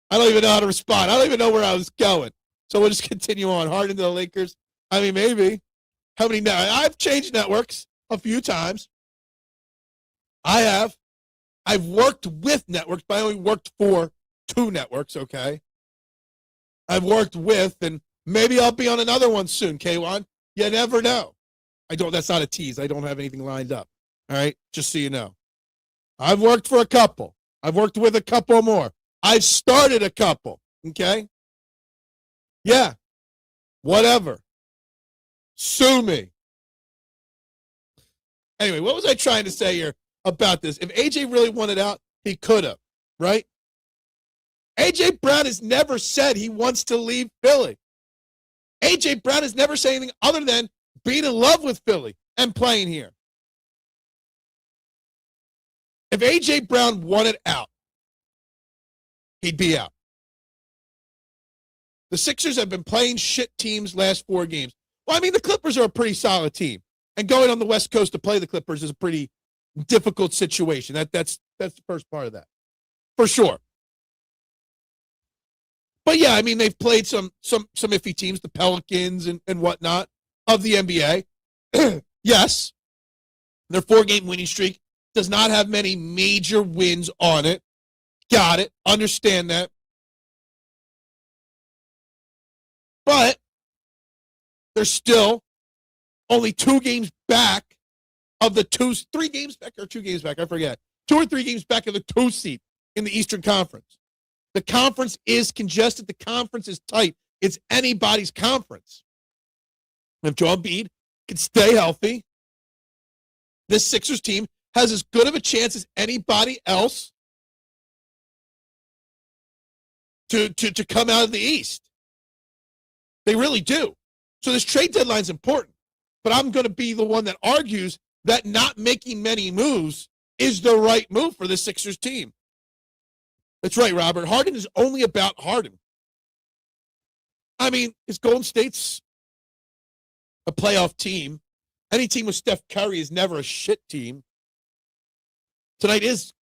I don't even know how to respond. I don't even know where I was going. So we'll just continue on. Harden to the Lakers. I mean, maybe. How many now? I've changed networks a few times. I have. I've worked with networks, but I only worked for 2 networks, okay? I've worked with, and maybe I'll be on another one soon, K1. You never know. That's not a tease. I don't have anything lined up. All right? Just so you know. I've worked for a couple. I've worked with a couple more. I've started a couple, okay? Yeah. Whatever. Sue me. Anyway, what was I trying to say here about this? If AJ really wanted out, he could have, right? AJ Brown has never said he wants to leave Philly. AJ Brown has never said anything other than being in love with Philly and playing here. If AJ Brown wanted out, he'd be out. The Sixers have been playing shit teams last 4 games. Well, I mean, the Clippers are a pretty solid team. And going on the West Coast to play the Clippers is a pretty difficult situation. That's the first part of that. For sure. But yeah, I mean, they've played some iffy teams, the Pelicans and whatnot of the NBA. Yes. Their 4-game winning streak does not have many major wins on it. Got it. Understand that. But they're still only 2 games back of the 3 games back or 2 games back, I forget, 2 or 3 games back of the 2 seed in the Eastern Conference. The conference is congested. The conference is tight. It's anybody's conference. If Joel Embiid can stay healthy, this Sixers team has as good of a chance as anybody else to come out of the East. They really do. So this trade deadline is important. But I'm going to be the one that argues that not making many moves is the right move for the Sixers team. That's right, Robert. Harden is only about Harden. I mean, is Golden State's a playoff team? Any team with Steph Curry is never a shit team. Tonight is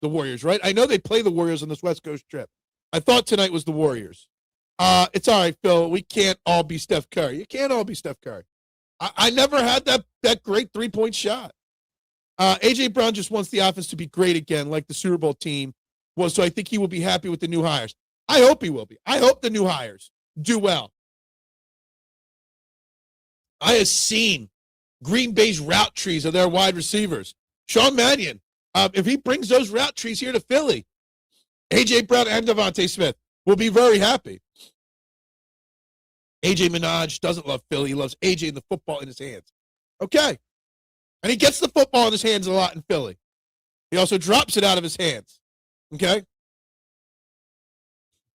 the Warriors, right? I know they play the Warriors on this West Coast trip. I thought tonight was the Warriors. It's all right, Phil. We can't all be Steph Curry. You can't all be Steph Curry. I never had that great three-point shot. A.J. Brown just wants the offense to be great again, like the Super Bowl team was, so I think he will be happy with the new hires. I hope he will be. I hope the new hires do well. I have seen Green Bay's route trees of their wide receivers. Sean Mannion, if he brings those route trees here to Philly, A.J. Brown and Devontae Smith will be very happy. A.J. Minaj doesn't love Philly. He loves A.J. and the football in his hands. Okay. And he gets the football in his hands a lot in Philly. He also drops it out of his hands. Okay?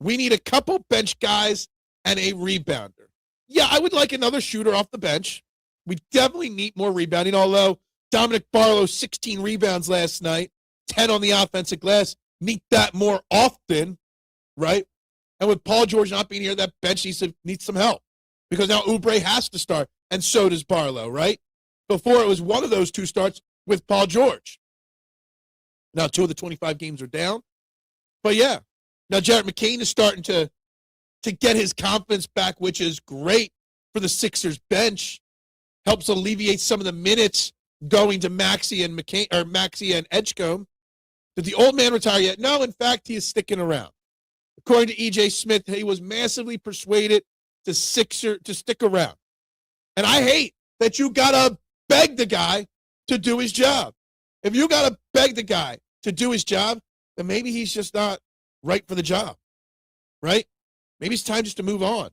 We need a couple bench guys and a rebounder. Yeah, I would like another shooter off the bench. We definitely need more rebounding, although Dominic Barlow, 16 rebounds last night, 10 on the offensive glass. Need that more often, right? And with Paul George not being here, that bench needs some help because now Oubre has to start, and so does Barlow, right? Before it was one of those two starts with Paul George. Now 2 of the 25 games are down. But, yeah, now Jarrett McCain is starting to get his confidence back, which is great for the Sixers bench. Helps alleviate some of the minutes going to Maxey and Edgecombe. Did the old man retire yet? No, in fact, he is sticking around. According to E.J. Smith, he was massively persuaded to stick around. And I hate that you got to beg the guy to do his job. If you got to beg the guy to do his job, then maybe he's just not right for the job, right? Maybe it's time just to move on.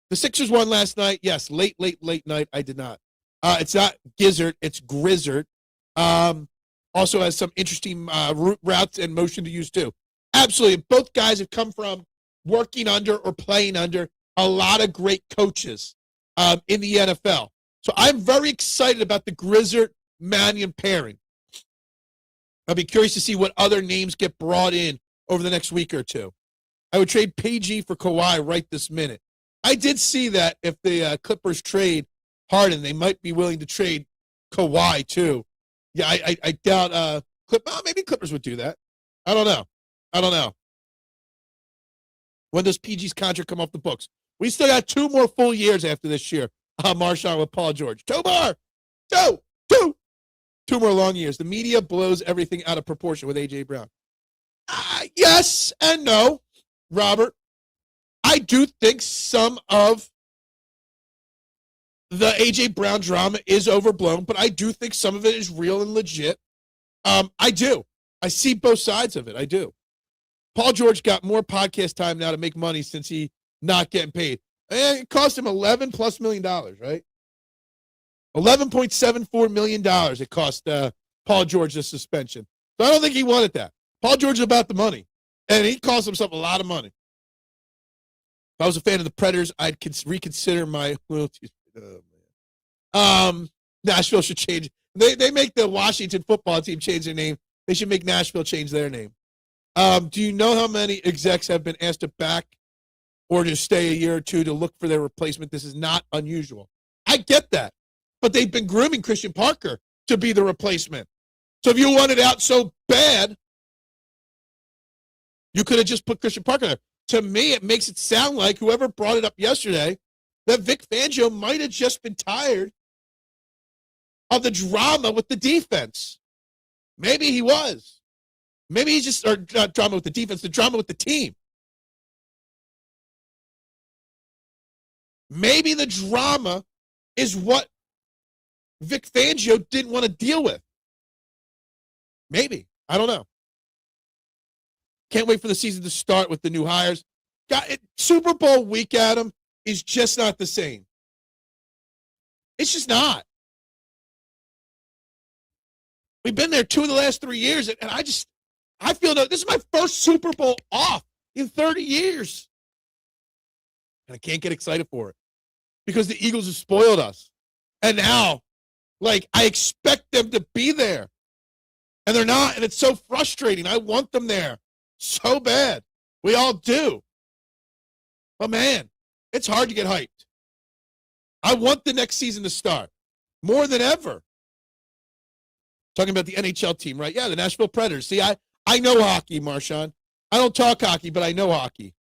The Sixers won last night. Yes, late night. I did not. It's not Gizzard. It's Grizzard. Also has some interesting routes and motion to use too. Absolutely. Both guys have come from working under or playing under a lot of great coaches in the NFL. So I'm very excited about the Grizzard-Mannion pairing. I'll be curious to see what other names get brought in over the next week or two. I would trade PG for Kawhi right this minute. I did see that if the Clippers trade Harden, they might be willing to trade Kawhi too. Yeah, I doubt maybe Clippers would do that. I don't know. When does PG's contract come off the books? We still got 2 more full years after this year. Marshawn with Paul George. 2 more. 2 more long years. The media blows everything out of proportion with A.J. Brown. Yes and no, Robert. I do think some of the A.J. Brown drama is overblown, but I do think some of it is real and legit. I do. I see both sides of it. I do. Paul George got more podcast time now to make money since he not getting paid. And it cost him $11+ million, right? $11.74 million it cost Paul George the suspension. So I don't think he wanted that. Paul George is about the money, and he cost himself a lot of money. If I was a fan of the Predators, I'd reconsider my loyalties. Nashville should change. They make the Washington football team change their name. They should make Nashville change their name. Do you know how many execs have been asked to back or to stay a year or two to look for their replacement? This is not unusual. I get that. But they've been grooming Christian Parker to be the replacement. So if you want it out so bad, you could have just put Christian Parker there. To me, it makes it sound like whoever brought it up yesterday, that Vic Fangio might have just been tired of the drama with the defense. Maybe he was. Maybe he's just, or not drama with the defense, the drama with the team. Maybe the drama is what Vic Fangio didn't want to deal with. Maybe. I don't know. Can't wait for the season to start with the new hires. Super Bowl week, Adam, is just not the same. It's just not. We've been there 2 of the last 3 years, and I feel that this is my first Super Bowl off in 30 years. And I can't get excited for it because the Eagles have spoiled us. And now, I expect them to be there. And they're not, and it's so frustrating. I want them there so bad. We all do. But, man, it's hard to get hyped. I want the next season to start more than ever. Talking about the NHL team, right? Yeah, the Nashville Predators. See, I know hockey, Marshawn. I don't talk hockey, but I know hockey.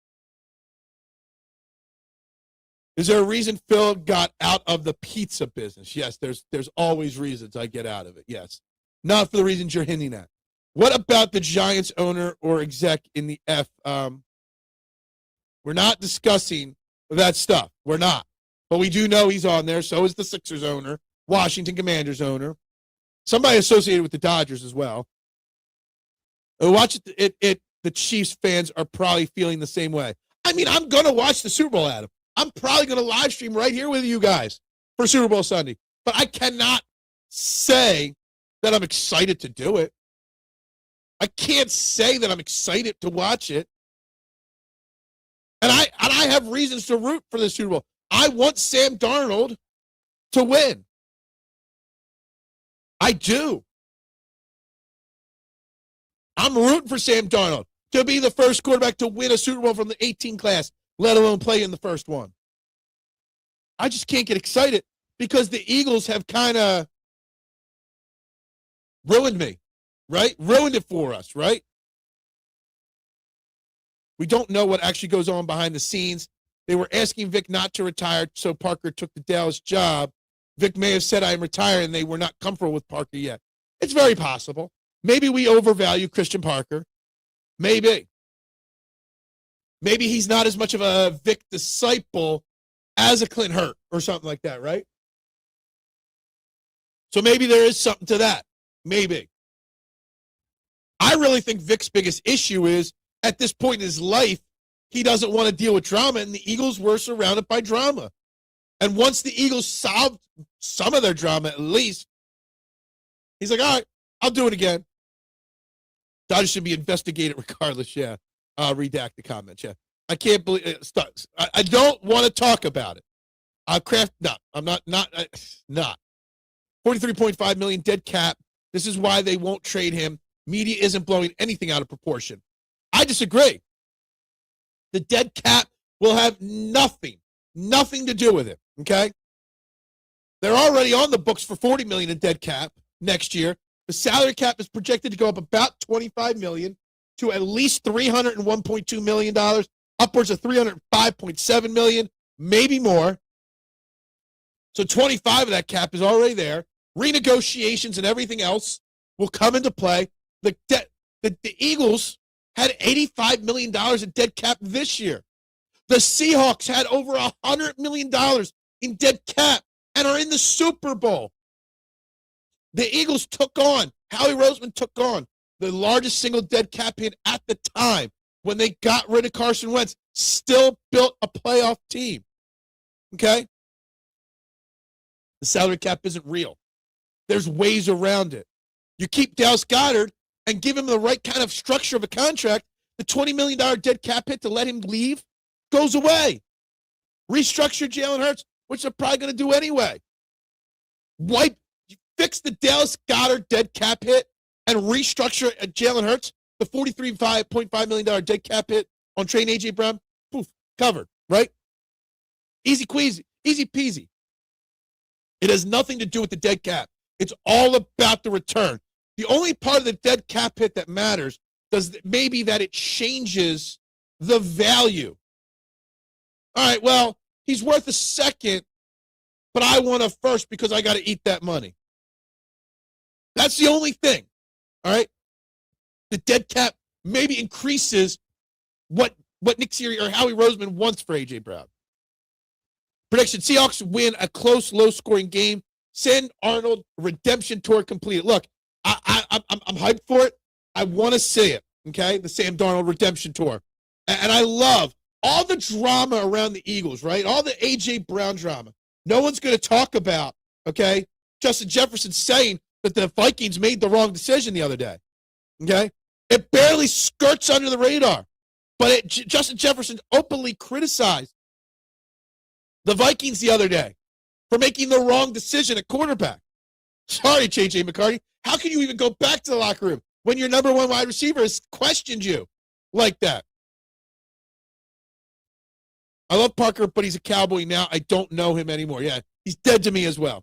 Is there a reason Phil got out of the pizza business? Yes, there's always reasons I get out of it, yes. Not for the reasons you're hinting at. What about the Giants owner or exec in the F? We're not discussing that stuff. We're not. But we do know he's on there. So is the Sixers owner, Washington Commanders owner, somebody associated with the Dodgers as well. Watch it. The Chiefs fans are probably feeling the same way. I mean, I'm going to watch the Super Bowl, Adam. I'm probably going to live stream right here with you guys for Super Bowl Sunday. But I cannot say that I'm excited to do it. I can't say that I'm excited to watch it. And I have reasons to root for the Super Bowl. I want Sam Darnold to win. I do. I'm rooting for Sam Darnold to be the first quarterback to win a Super Bowl from the 18 class, let alone play in the first one. I just can't get excited because the Eagles have kind of ruined me, right? Ruined it for us, right? We don't know what actually goes on behind the scenes. They were asking Vic not to retire, so Parker took the Dallas job. Vic may have said, I'm retiring, and they were not comfortable with Parker yet. It's very possible. Maybe we overvalue Christian Parker. Maybe. Maybe he's not as much of a Vic disciple as a Clint Hurt or something like that, right? So maybe there is something to that. Maybe. I really think Vic's biggest issue is, at this point in his life, he doesn't want to deal with drama, and the Eagles were surrounded by drama. And once the Eagles solved some of their drama, at least, he's like, all right, I'll do it again. Dodgers should be investigated regardless, yeah. Redact the comments, yeah. I can't believe it. I don't want to talk about it. I'm not. 43.5 million dead cap. This is why they won't trade him. Media isn't blowing anything out of proportion. I disagree. The dead cap will have nothing to do with it, okay? They're already on the books for $40 million in dead cap next year. The salary cap is projected to go up about $25 million to at least $301.2 million, upwards of $305.7 million, maybe more. So 25 of that cap is already there. Renegotiations and everything else will come into play. The Eagles had $85 million in dead cap this year. The Seahawks had over $100 million in dead cap and are in the Super Bowl. The Eagles Howie Roseman took on the largest single dead cap hit at the time when they got rid of Carson Wentz, still built a playoff team. Okay? The salary cap isn't real. There's ways around it. You keep Dallas Goedert and give him the right kind of structure of a contract, the $20 million dead cap hit to let him leave goes away. Restructure Jalen Hurts, which they're probably going to do anyway. Fix the Dallas Goedert dead cap hit and restructure Jalen Hurts, the $43.5 million dead cap hit on trading A.J. Brown. Poof, covered, right? Easy peasy. It has nothing to do with the dead cap. It's all about the return. The only part of the dead cap hit that matters maybe that it changes the value. All right, well, he's worth a second, but I want a first because I got to eat that money. That's the only thing, all right? The dead cap maybe increases what Nick Sirianni or Howie Roseman wants for A.J. Brown. Prediction, Seahawks win a close, low-scoring game. Send Arnold redemption tour completed. Look, I'm hyped for it. I want to see it, okay? The Sam Darnold redemption tour. And I love all the drama around the Eagles, right? All the A.J. Brown drama. No one's going to talk about, okay, Justin Jefferson saying that the Vikings made the wrong decision the other day, okay? It barely skirts under the radar. But Justin Jefferson openly criticized the Vikings the other day for making the wrong decision at quarterback. Sorry, J.J. McCarthy. How can you even go back to the locker room when your number one wide receiver has questioned you like that? I love Parker, but he's a Cowboy now. I don't know him anymore. Yeah, he's dead to me as well.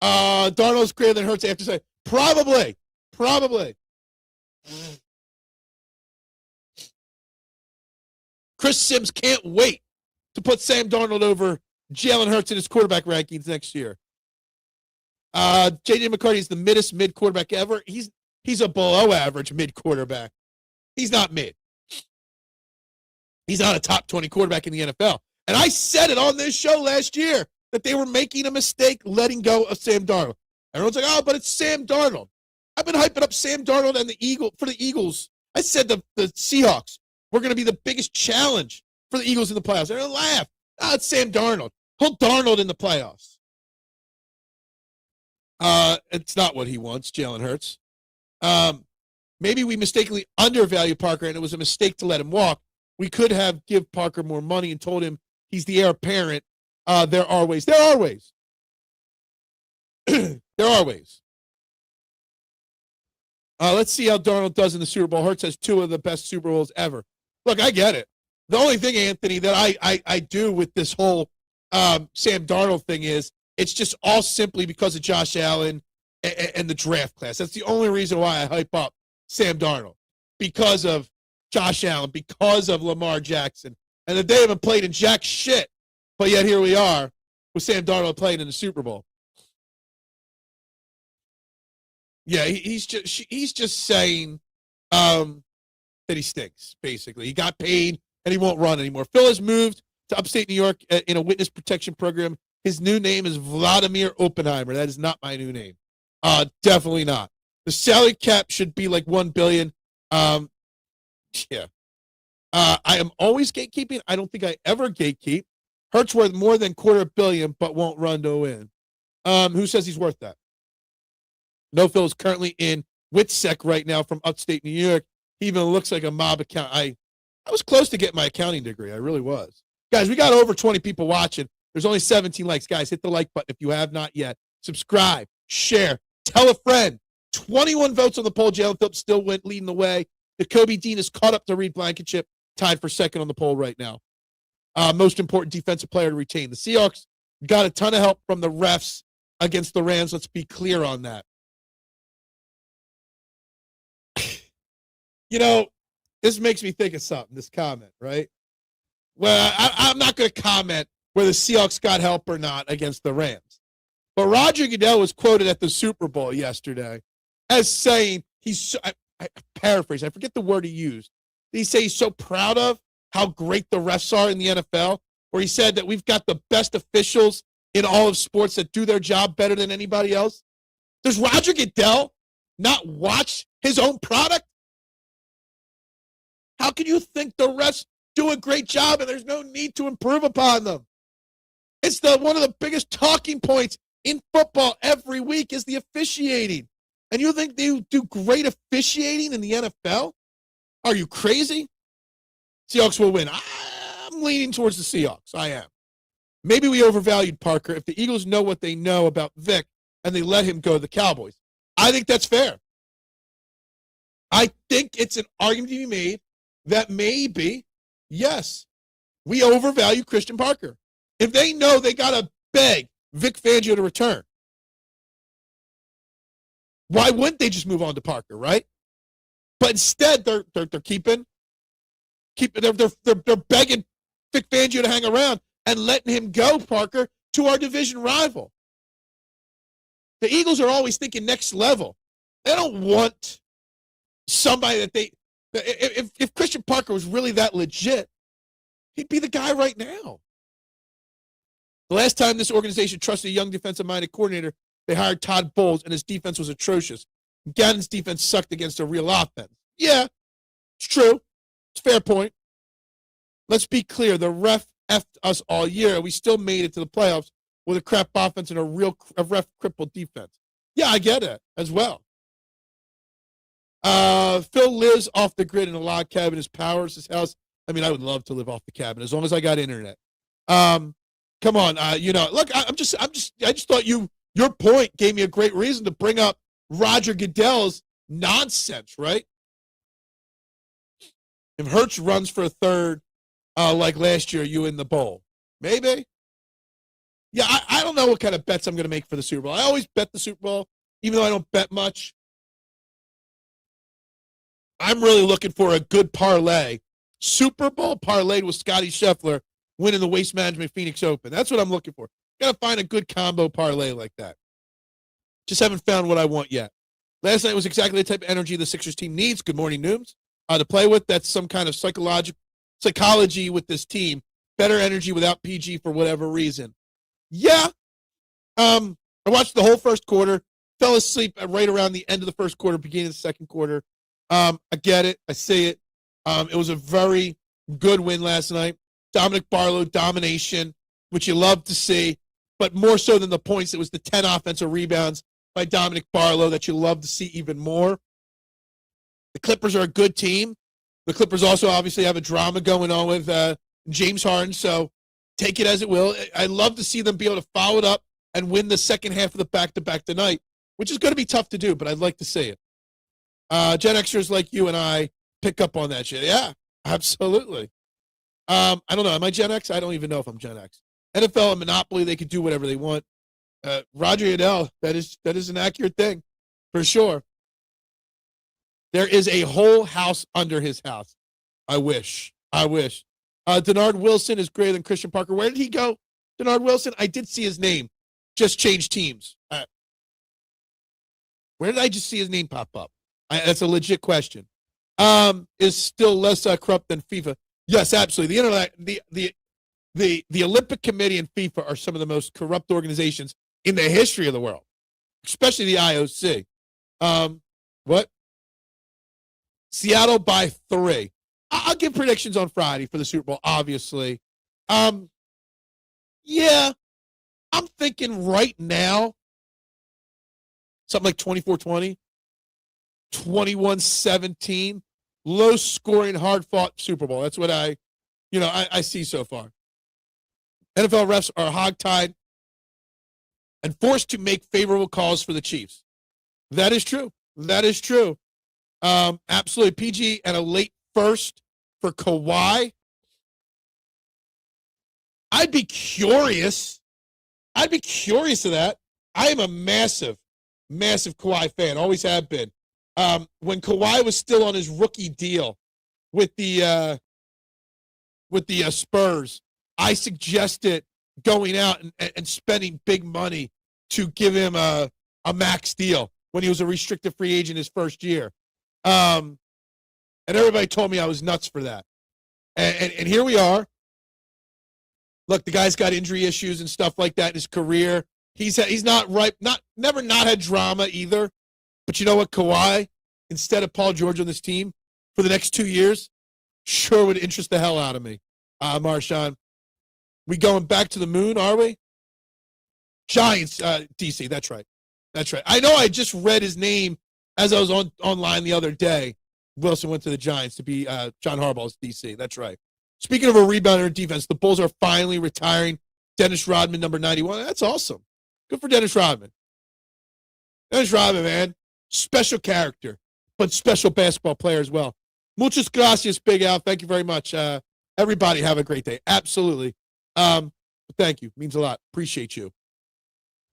Darnold's greater than Hurts. I have to say, probably. Chris Sims can't wait to put Sam Darnold over Jalen Hurts in his quarterback rankings next year. J.J. McCarthy is the mid quarterback ever. He's a below average mid quarterback. He's not mid. He's not a top 20 quarterback in the NFL. And I said it on this show last year that they were making a mistake letting go of Sam Darnold. Everyone's like, oh, but it's Sam Darnold. I've been hyping up Sam Darnold and the Eagles. I said the Seahawks were going to be the biggest challenge for the Eagles in the playoffs. They're going to laugh. Oh, it's Sam Darnold. Put Darnold in the playoffs. It's not what he wants, Jalen Hurts. Maybe we mistakenly undervalue Parker, and it was a mistake to let him walk. We could have give Parker more money and told him he's the heir apparent. There are ways. There are ways. Let's see how Darnold does in the Super Bowl. Hurts has 2 of the best Super Bowls ever. Look, I get it. The only thing, Anthony, that I do with this whole Sam Darnold thing is it's just all simply because of Josh Allen and the draft class. That's the only reason why I hype up Sam Darnold, because of Josh Allen, because of Lamar Jackson, and that they haven't played in jack shit, but yet here we are with Sam Darnold playing in the Super Bowl. Yeah, he's just saying that he stinks, basically. He got paid, and he won't run anymore. Phil has moved to upstate New York in a witness protection program. His new name is Vladimir Oppenheimer. That is not my new name. Definitely not. The salary cap should be like $1 billion. Yeah. I am always gatekeeping. I don't think I ever gatekeep. Hurts worth more than $250 million, but won't run to win. Who says he's worth that? No, Phil is currently in WITSEC right now from upstate New York. He even looks like a mob account. I was close to getting my accounting degree. I really was. Guys, we got over 20 people watching. There's only 17 likes. Guys, hit the like button if you have not yet. Subscribe, share, tell a friend. 21 votes on the poll. Jaelan Phillips still went leading the way. Nakobe Dean is caught up to Reed Blankenship, tied for second on the poll right now. Most important defensive player to retain. The Seahawks got a ton of help from the refs against the Rams. Let's be clear on that. You know, this makes me think of something, this comment, right? Well, I'm not going to comment whether the Seahawks got help or not against the Rams. But Roger Goodell was quoted at the Super Bowl yesterday as saying I paraphrase, I forget the word he used. He said he's so proud of how great the refs are in the NFL, where he said that we've got the best officials in all of sports that do their job better than anybody else. Does Roger Goodell not watch his own product? How can you think the refs do a great job and there's no need to improve upon them? It's one of the biggest talking points in football every week is the officiating. And you think they do great officiating in the NFL? Are you crazy? Seahawks will win. I'm leaning towards the Seahawks. I am. Maybe we overvalued Parker. If the Eagles know what they know about Vic and they let him go to the Cowboys, I think that's fair. I think it's an argument to be made that maybe, yes, we overvalue Christian Parker. If they know they got to beg Vic Fangio to return, why wouldn't they just move on to Parker, right? But instead, they're keeping they're begging Vic Fangio to hang around and letting him go, Parker, to our division rival. The Eagles are always thinking next level. They don't want somebody that they. If Christian Parker was really that legit, he'd be the guy right now. The last time this organization trusted a young defensive-minded coordinator, they hired Todd Bowles, and his defense was atrocious. Gannon's defense sucked against a real offense. Yeah, it's true. It's a fair point. Let's be clear. The ref effed us all year, and we still made it to the playoffs with a crap offense and a ref-crippled defense. Yeah, I get it as well. Phil lives off the grid in a log cabin. His powers, his house. I mean, I would love to live off the cabin as long as I got internet. Come on, look, I just thought your point gave me a great reason to bring up Roger Goodell's nonsense, right? If Hurts runs for a third, like last year, you in the bowl, maybe. Yeah, I don't know what kind of bets I'm going to make for the Super Bowl. I always bet the Super Bowl, even though I don't bet much. I'm really looking for a good parlay. Super Bowl parlay with Scotty Scheffler winning the Waste Management Phoenix Open. That's what I'm looking for. Got to find a good combo parlay like that. Just haven't found what I want yet. Last night was exactly the type of energy the Sixers team needs. Good morning, Nooms. To play with, that's some kind of psychology with this team. Better energy without PG for whatever reason. Yeah. I watched the whole first quarter. Fell asleep right around the end of the first quarter, beginning of the second quarter. I get it. I see it. It was a very good win last night. Dominic Barlow domination, which you love to see, but more so than the points, it was the 10 offensive rebounds by Dominic Barlow that you love to see even more. The Clippers are a good team. The Clippers also obviously have a drama going on with James Harden, so take it as it will. I love to see them be able to follow it up and win the second half of the back-to-back tonight, which is going to be tough to do, but I'd like to see it. Gen Xers like you and I pick up on that shit. Yeah, absolutely. I don't know. Am I Gen X? I don't even know if I'm Gen X. NFL and Monopoly, they could do whatever they want. Roger Goodell, that is an accurate thing, for sure. There is a whole house under his house. I wish. Denard Wilson is greater than Christian Parker. Where did he go? Denard Wilson? I did see his name. Just changed teams. Where did I just see his name pop up? That's a legit question. Is still less corrupt than FIFA. Yes, absolutely. The internet, the Olympic Committee and FIFA are some of the most corrupt organizations in the history of the world, especially the IOC. What? Seattle by 3. I'll give predictions on Friday for the Super Bowl, obviously. Yeah, I'm thinking right now, something like 24-20, 21-17, low-scoring, hard-fought Super Bowl. That's what I see so far. NFL refs are hogtied and forced to make favorable calls for the Chiefs. That is true. Absolutely. PG and a late first for Kawhi. I'd be curious of that. I am a massive Kawhi fan. Always have been. When Kawhi was still on his rookie deal with the Spurs, I suggested going out and spending big money to give him a max deal when he was a restricted free agent his first year. And everybody told me I was nuts for that. And here we are. Look, the guy's got injury issues and stuff like that in his career. He's not right, never not had drama either. But you know what, Kawhi, instead of Paul George on this team for the next 2 years, sure would interest the hell out of me. Marshawn, we going back to the moon, are we? Giants, DC, that's right. I know I just read his name as I was online the other day. Wilson went to the Giants to be John Harbaugh's DC. That's right. Speaking of a rebounder in defense, the Bulls are finally retiring Dennis Rodman, number 91. That's awesome. Good for Dennis Rodman. Dennis Rodman, man. Special character, but special basketball player as well. Muchas gracias, Big Al. Thank you very much. Everybody have a great day. Absolutely. Thank you. Means a lot. Appreciate you.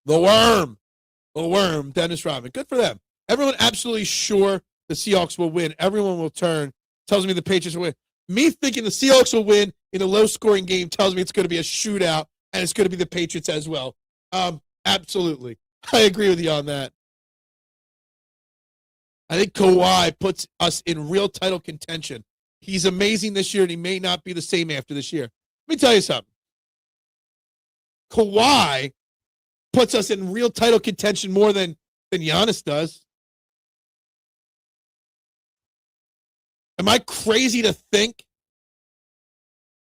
The worm, Dennis Rodman. Good for them. Everyone absolutely sure the Seahawks will win. Everyone will turn. Tells me the Patriots will win. Me thinking the Seahawks will win in a low-scoring game tells me it's going to be a shootout, and it's going to be the Patriots as well. Absolutely. I agree with you on that. I think Kawhi puts us in real title contention. He's amazing this year, and he may not be the same after this year. Let me tell you something. Kawhi puts us in real title contention more than Giannis does. Am I crazy to think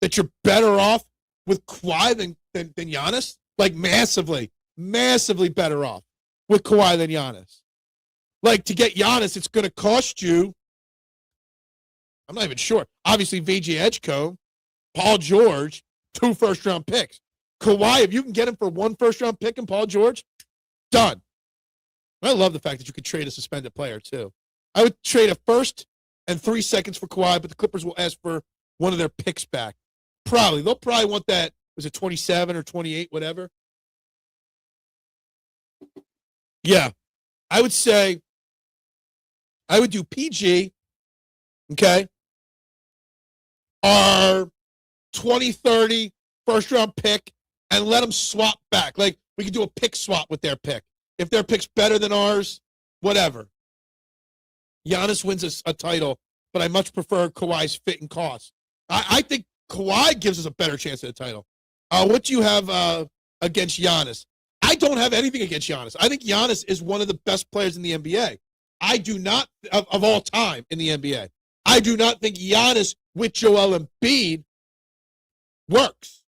that you're better off with Kawhi than Giannis? Like massively better off with Kawhi than Giannis. Like to get Giannis, it's going to cost you, I'm not even sure. Obviously, VJ Edgecombe, Paul George, 2 first-round picks. Kawhi, if you can get him for 1 first-round pick and Paul George, done. I love the fact that you could trade a suspended player, too. I would trade a first and 3 seconds for Kawhi, but the Clippers will ask for one of their picks back. Probably. They'll probably want that, was it 27 or 28, whatever? Yeah. I would say, I would do PG, okay, our 2030 first-round pick, and let them swap back. Like, we could do a pick swap with their pick. If their pick's better than ours, whatever. Giannis wins a title, but I much prefer Kawhi's fit and cost. I think Kawhi gives us a better chance at a title. What do you have against Giannis? I don't have anything against Giannis. I think Giannis is one of the best players in the NBA. I do not, of all time in the NBA, I do not think Giannis with Joel Embiid works.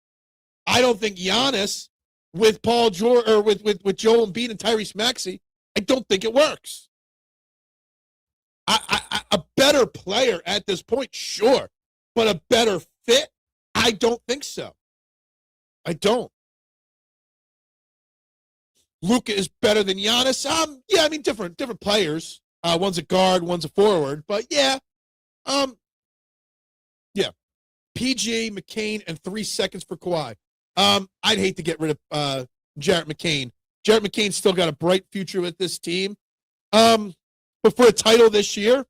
I don't think Giannis with Paul George or with Joel Embiid and Tyrese Maxey, I don't think it works. A better player at this point, sure, but a better fit, I don't think so. I don't. Luka is better than Giannis. Yeah, I mean different players. One's a guard, one's a forward, but yeah, yeah. PG, McCain, and 3 seconds for Kawhi. I'd hate to get rid of Jarrett McCain. Jarrett McCain's still got a bright future with this team. But for a title this year,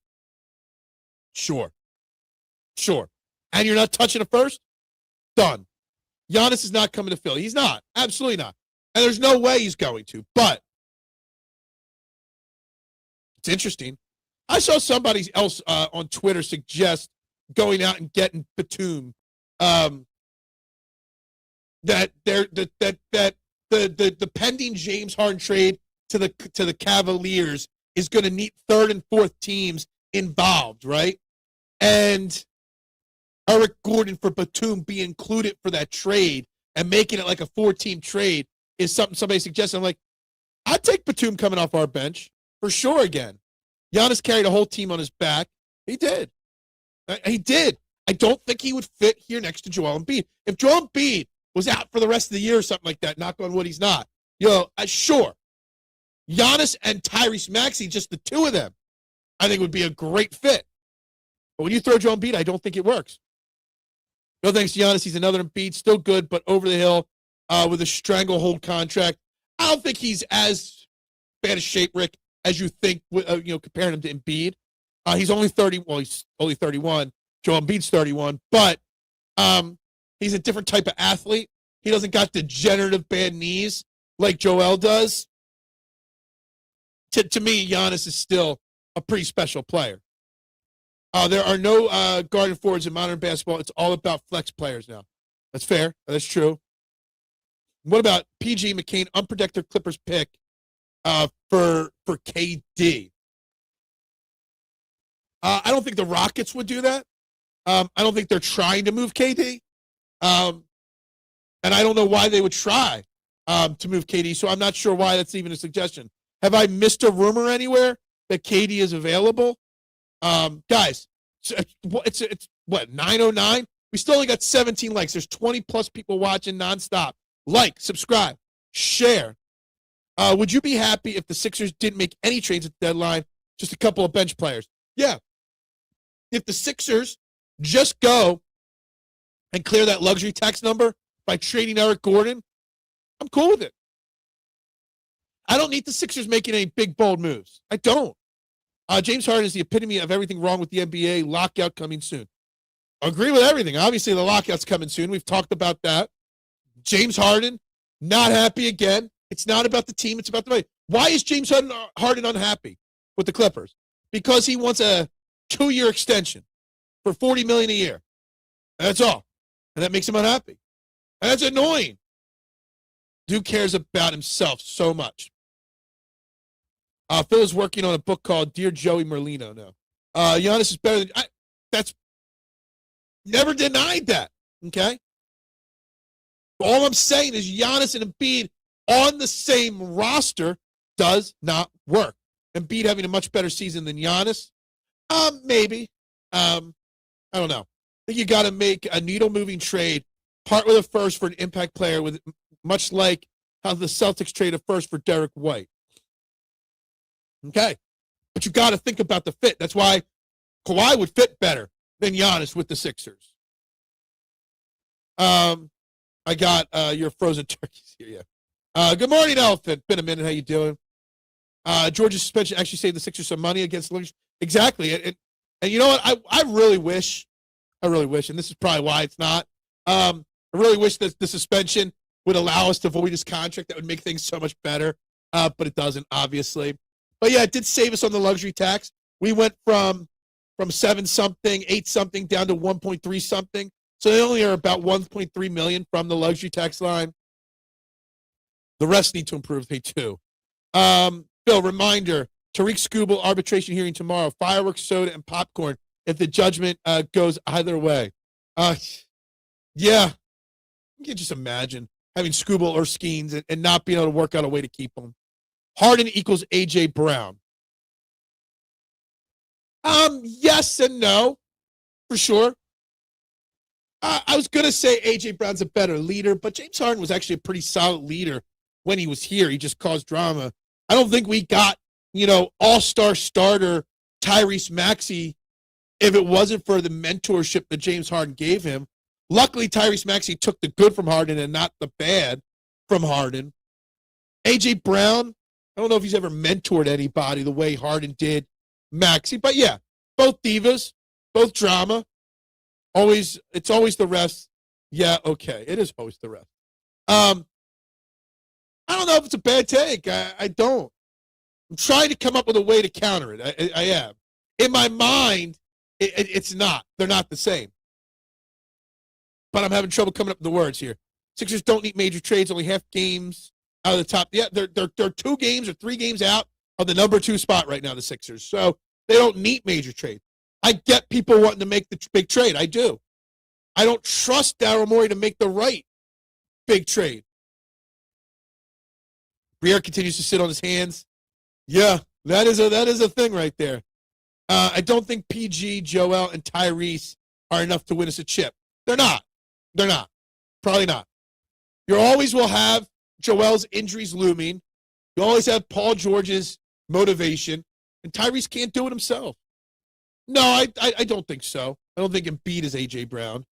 sure. And you're not touching a first? Done. Giannis is not coming to Philly. He's not. Absolutely not. And there's no way he's going to. But it's interesting. I saw somebody else on Twitter suggest going out and getting Batum. That the pending James Harden trade to the Cavaliers is going to need 3rd and 4th teams involved, right? And Eric Gordon for Batum be included for that trade and making it like a 4-team trade is something somebody suggested. I'm like, I'd take Batum coming off our bench for sure again. Giannis carried a whole team on his back. He did. He did. I don't think he would fit here next to Joel Embiid. If Joel Embiid was out for the rest of the year or something like that, knock on wood, he's not. Sure. Giannis and Tyrese Maxey, just the two of them, I think would be a great fit. But when you throw Joel Embiid, I don't think it works. No thanks to Giannis. He's another Embiid, still good, but over the hill with a stranglehold contract. I don't think he's as bad a shape, Rick, as you think, comparing him to Embiid. He's only 30. Well, he's only 31. Joel Embiid's 31, but he's a different type of athlete. He doesn't got degenerative bad knees like Joel does. To me, Giannis is still a pretty special player. There are no guard and forwards in modern basketball. It's all about flex players now. That's fair. That's true. What about PG McCain, unprotected Clippers pick for KD? I don't think the Rockets would do that. I don't think they're trying to move KD. And I don't know why they would try to move KD, so I'm not sure why that's even a suggestion. Have I missed a rumor anywhere that KD is available? Guys, it's what, 9:09? We still only got 17 likes. There's 20-plus people watching nonstop. Like, subscribe, share. Would you be happy if the Sixers didn't make any trades at the deadline, just a couple of bench players? Yeah. If the Sixers just go and clear that luxury tax number by trading Eric Gordon, I'm cool with it. I don't need the Sixers making any big, bold moves. I don't. James Harden is the epitome of everything wrong with the NBA. Lockout coming soon. I agree with everything. Obviously, the lockout's coming soon. We've talked about that. James Harden, not happy again. It's not about the team. It's about the money. Why is James Harden unhappy with the Clippers? Because he wants a 2-year extension for $40 million a year. That's all. And that makes him unhappy. And that's annoying. Dude cares about himself so much. Phil is working on a book called Dear Joey Merlino now. Giannis is better than... That's never denied that, okay? All I'm saying is Giannis and Embiid on the same roster does not work. Embiid having a much better season than Giannis? Maybe. I don't know. I think you got to make a needle-moving trade, part with a first for an impact player, with much like how the Celtics trade a first for Derek White. Okay. But you got to think about the fit. That's why Kawhi would fit better than Giannis with the Sixers. I got your frozen turkeys here. Yeah. Good morning, Elephant. Been a minute. How you doing? Georgia's suspension actually saved the Sixers some money against the Lakers. Exactly. And you know what? I really wish, and this is probably why it's not. I really wish that the suspension would allow us to void his contract. That would make things so much better. But it doesn't, obviously. But yeah, it did save us on the luxury tax. We went from 7-something, 8-something down to 1.3-something. So they only are about 1.3 million from the luxury tax line. The rest need to improve, they too. Bill, reminder, Tariq Skubal arbitration hearing tomorrow. Fireworks, soda, and popcorn if the judgment goes either way. Yeah. You can just imagine having Skubal or Skeens and not being able to work out a way to keep them. Harden equals A.J. Brown. Yes and no, for sure. I was going to say A.J. Brown's a better leader, but James Harden was actually a pretty solid leader when he was here. He just caused drama. I don't think we got, all-star starter Tyrese Maxey if it wasn't for the mentorship that James Harden gave him. Luckily, Tyrese Maxey took the good from Harden and not the bad from Harden. A.J. Brown, I don't know if he's ever mentored anybody the way Harden did Maxey, but yeah, both divas, both drama. It's always the refs. Yeah, okay, it is always the refs. I don't know if it's a bad take. I don't. I'm trying to come up with a way to counter it. I am. In my mind, it's not. They're not the same. But I'm having trouble coming up with the words here. Sixers don't need major trades, only half games out of the top. Yeah, they're 2 games or 3 games out of the number 2 spot right now, the Sixers. So they don't need major trades. I get people wanting to make the big trade. I do. I don't trust Daryl Morey to make the right big trade. Briere continues to sit on his hands. Yeah, that is a thing right there. I don't think PG, Joel, and Tyrese are enough to win us a chip. They're not. Probably not. You always will have Joel's injuries looming. You always have Paul George's motivation. And Tyrese can't do it himself. No, I don't think so. I don't think Embiid is A.J. Brown.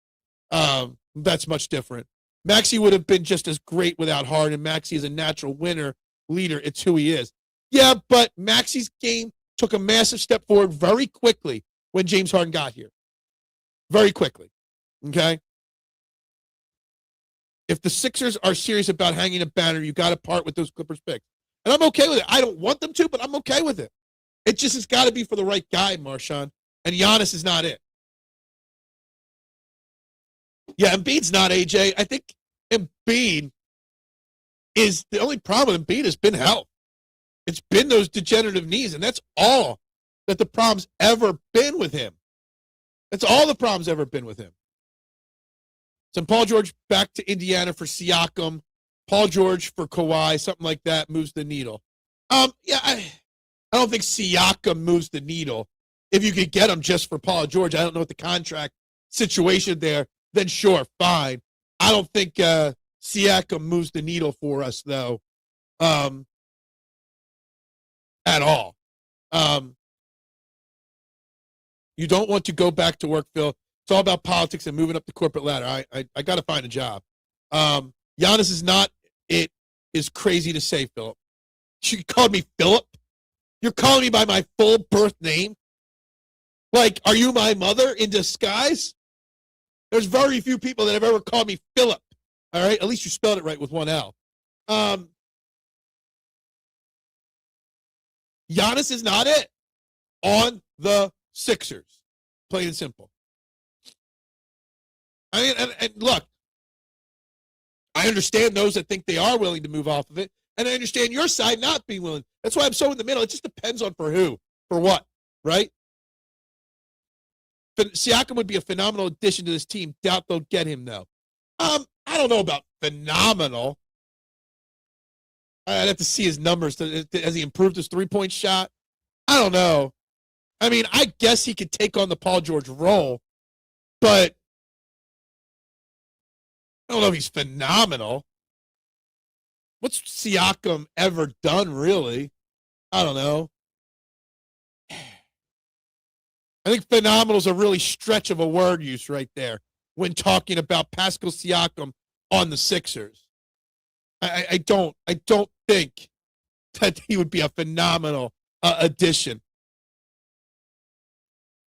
That's much different. Maxey would have been just as great without Harden. Maxey is a natural winner, leader. It's who he is. Yeah, but Maxey's game took a massive step forward very quickly when James Harden got here. Very quickly. Okay? If the Sixers are serious about hanging a banner, you got to part with those Clippers picks. And I'm okay with it. I don't want them to, but I'm okay with it. It just has got to be for the right guy, Marshawn. And Giannis is not it. Yeah, Embiid's not AJ. I think Embiid is the only problem. Embiid has been health. It's been those degenerative knees, and that's all that the problem's ever been with him. That's all the problem's ever been with him. So Paul George back to Indiana for Siakam. Paul George for Kawhi, something like that, moves the needle. Yeah, I don't think Siakam moves the needle. If you could get him just for Paul George, I don't know what the contract situation there, then sure, fine. I don't think Siakam moves the needle for us, though, at all. You don't want to go back to work, Phil. It's all about politics and moving up the corporate ladder. I got to find a job. Giannis is not, it is crazy to say, Philip. You called me Philip? You're calling me by my full birth name? Like, are you my mother in disguise? There's very few people that have ever called me Philip. All right? At least you spelled it right with one L. Giannis is not it on the Sixers. Plain and simple. I mean, and look, I understand those that think they are willing to move off of it, and I understand your side not being willing. That's why I'm so in the middle. It just depends on for who, for what, right? Siakam would be a phenomenal addition to this team. Doubt they'll get him, though. I don't know about phenomenal. I'd have to see his numbers. Has he improved his three-point shot? I don't know. I mean, I guess he could take on the Paul George role, but I don't know if he's phenomenal. What's Siakam ever done, really? I don't know. I think phenomenal is a really stretch of a word use right there when talking about Pascal Siakam on the Sixers. I don't think that he would be a phenomenal addition.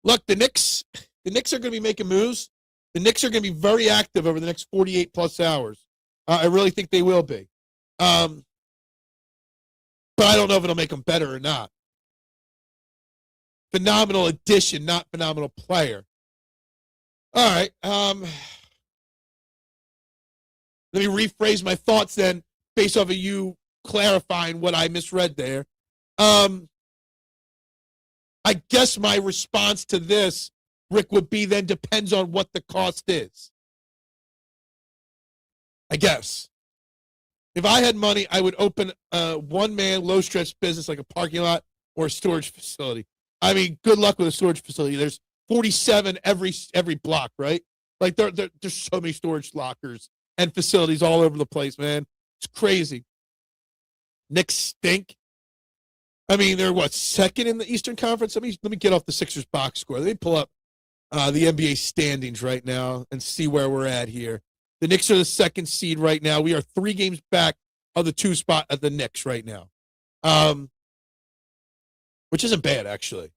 Look, the Knicks are going to be making moves. The Knicks are going to be very active over the next 48 plus hours. I really think they will be. But I don't know if it'll make them better or not. Phenomenal addition, not phenomenal player. All right. Let me rephrase my thoughts then based off of you clarifying what I misread there. I guess my response to this, Rick, would be then depends on what the cost is. I guess. If I had money, I would open a one-man low-stretch business like a parking lot or a storage facility. I mean, good luck with a storage facility. There's 47 every block, right? Like there's so many storage lockers and facilities all over the place, man. It's crazy. Knicks stink. I mean, they're what, second in the Eastern Conference? Let me get off the Sixers box score. Let me pull up the NBA standings right now and see where we're at here. The Knicks are the second seed right now. We are 3 games back of the 2 spot at the Knicks right now, which isn't bad, actually.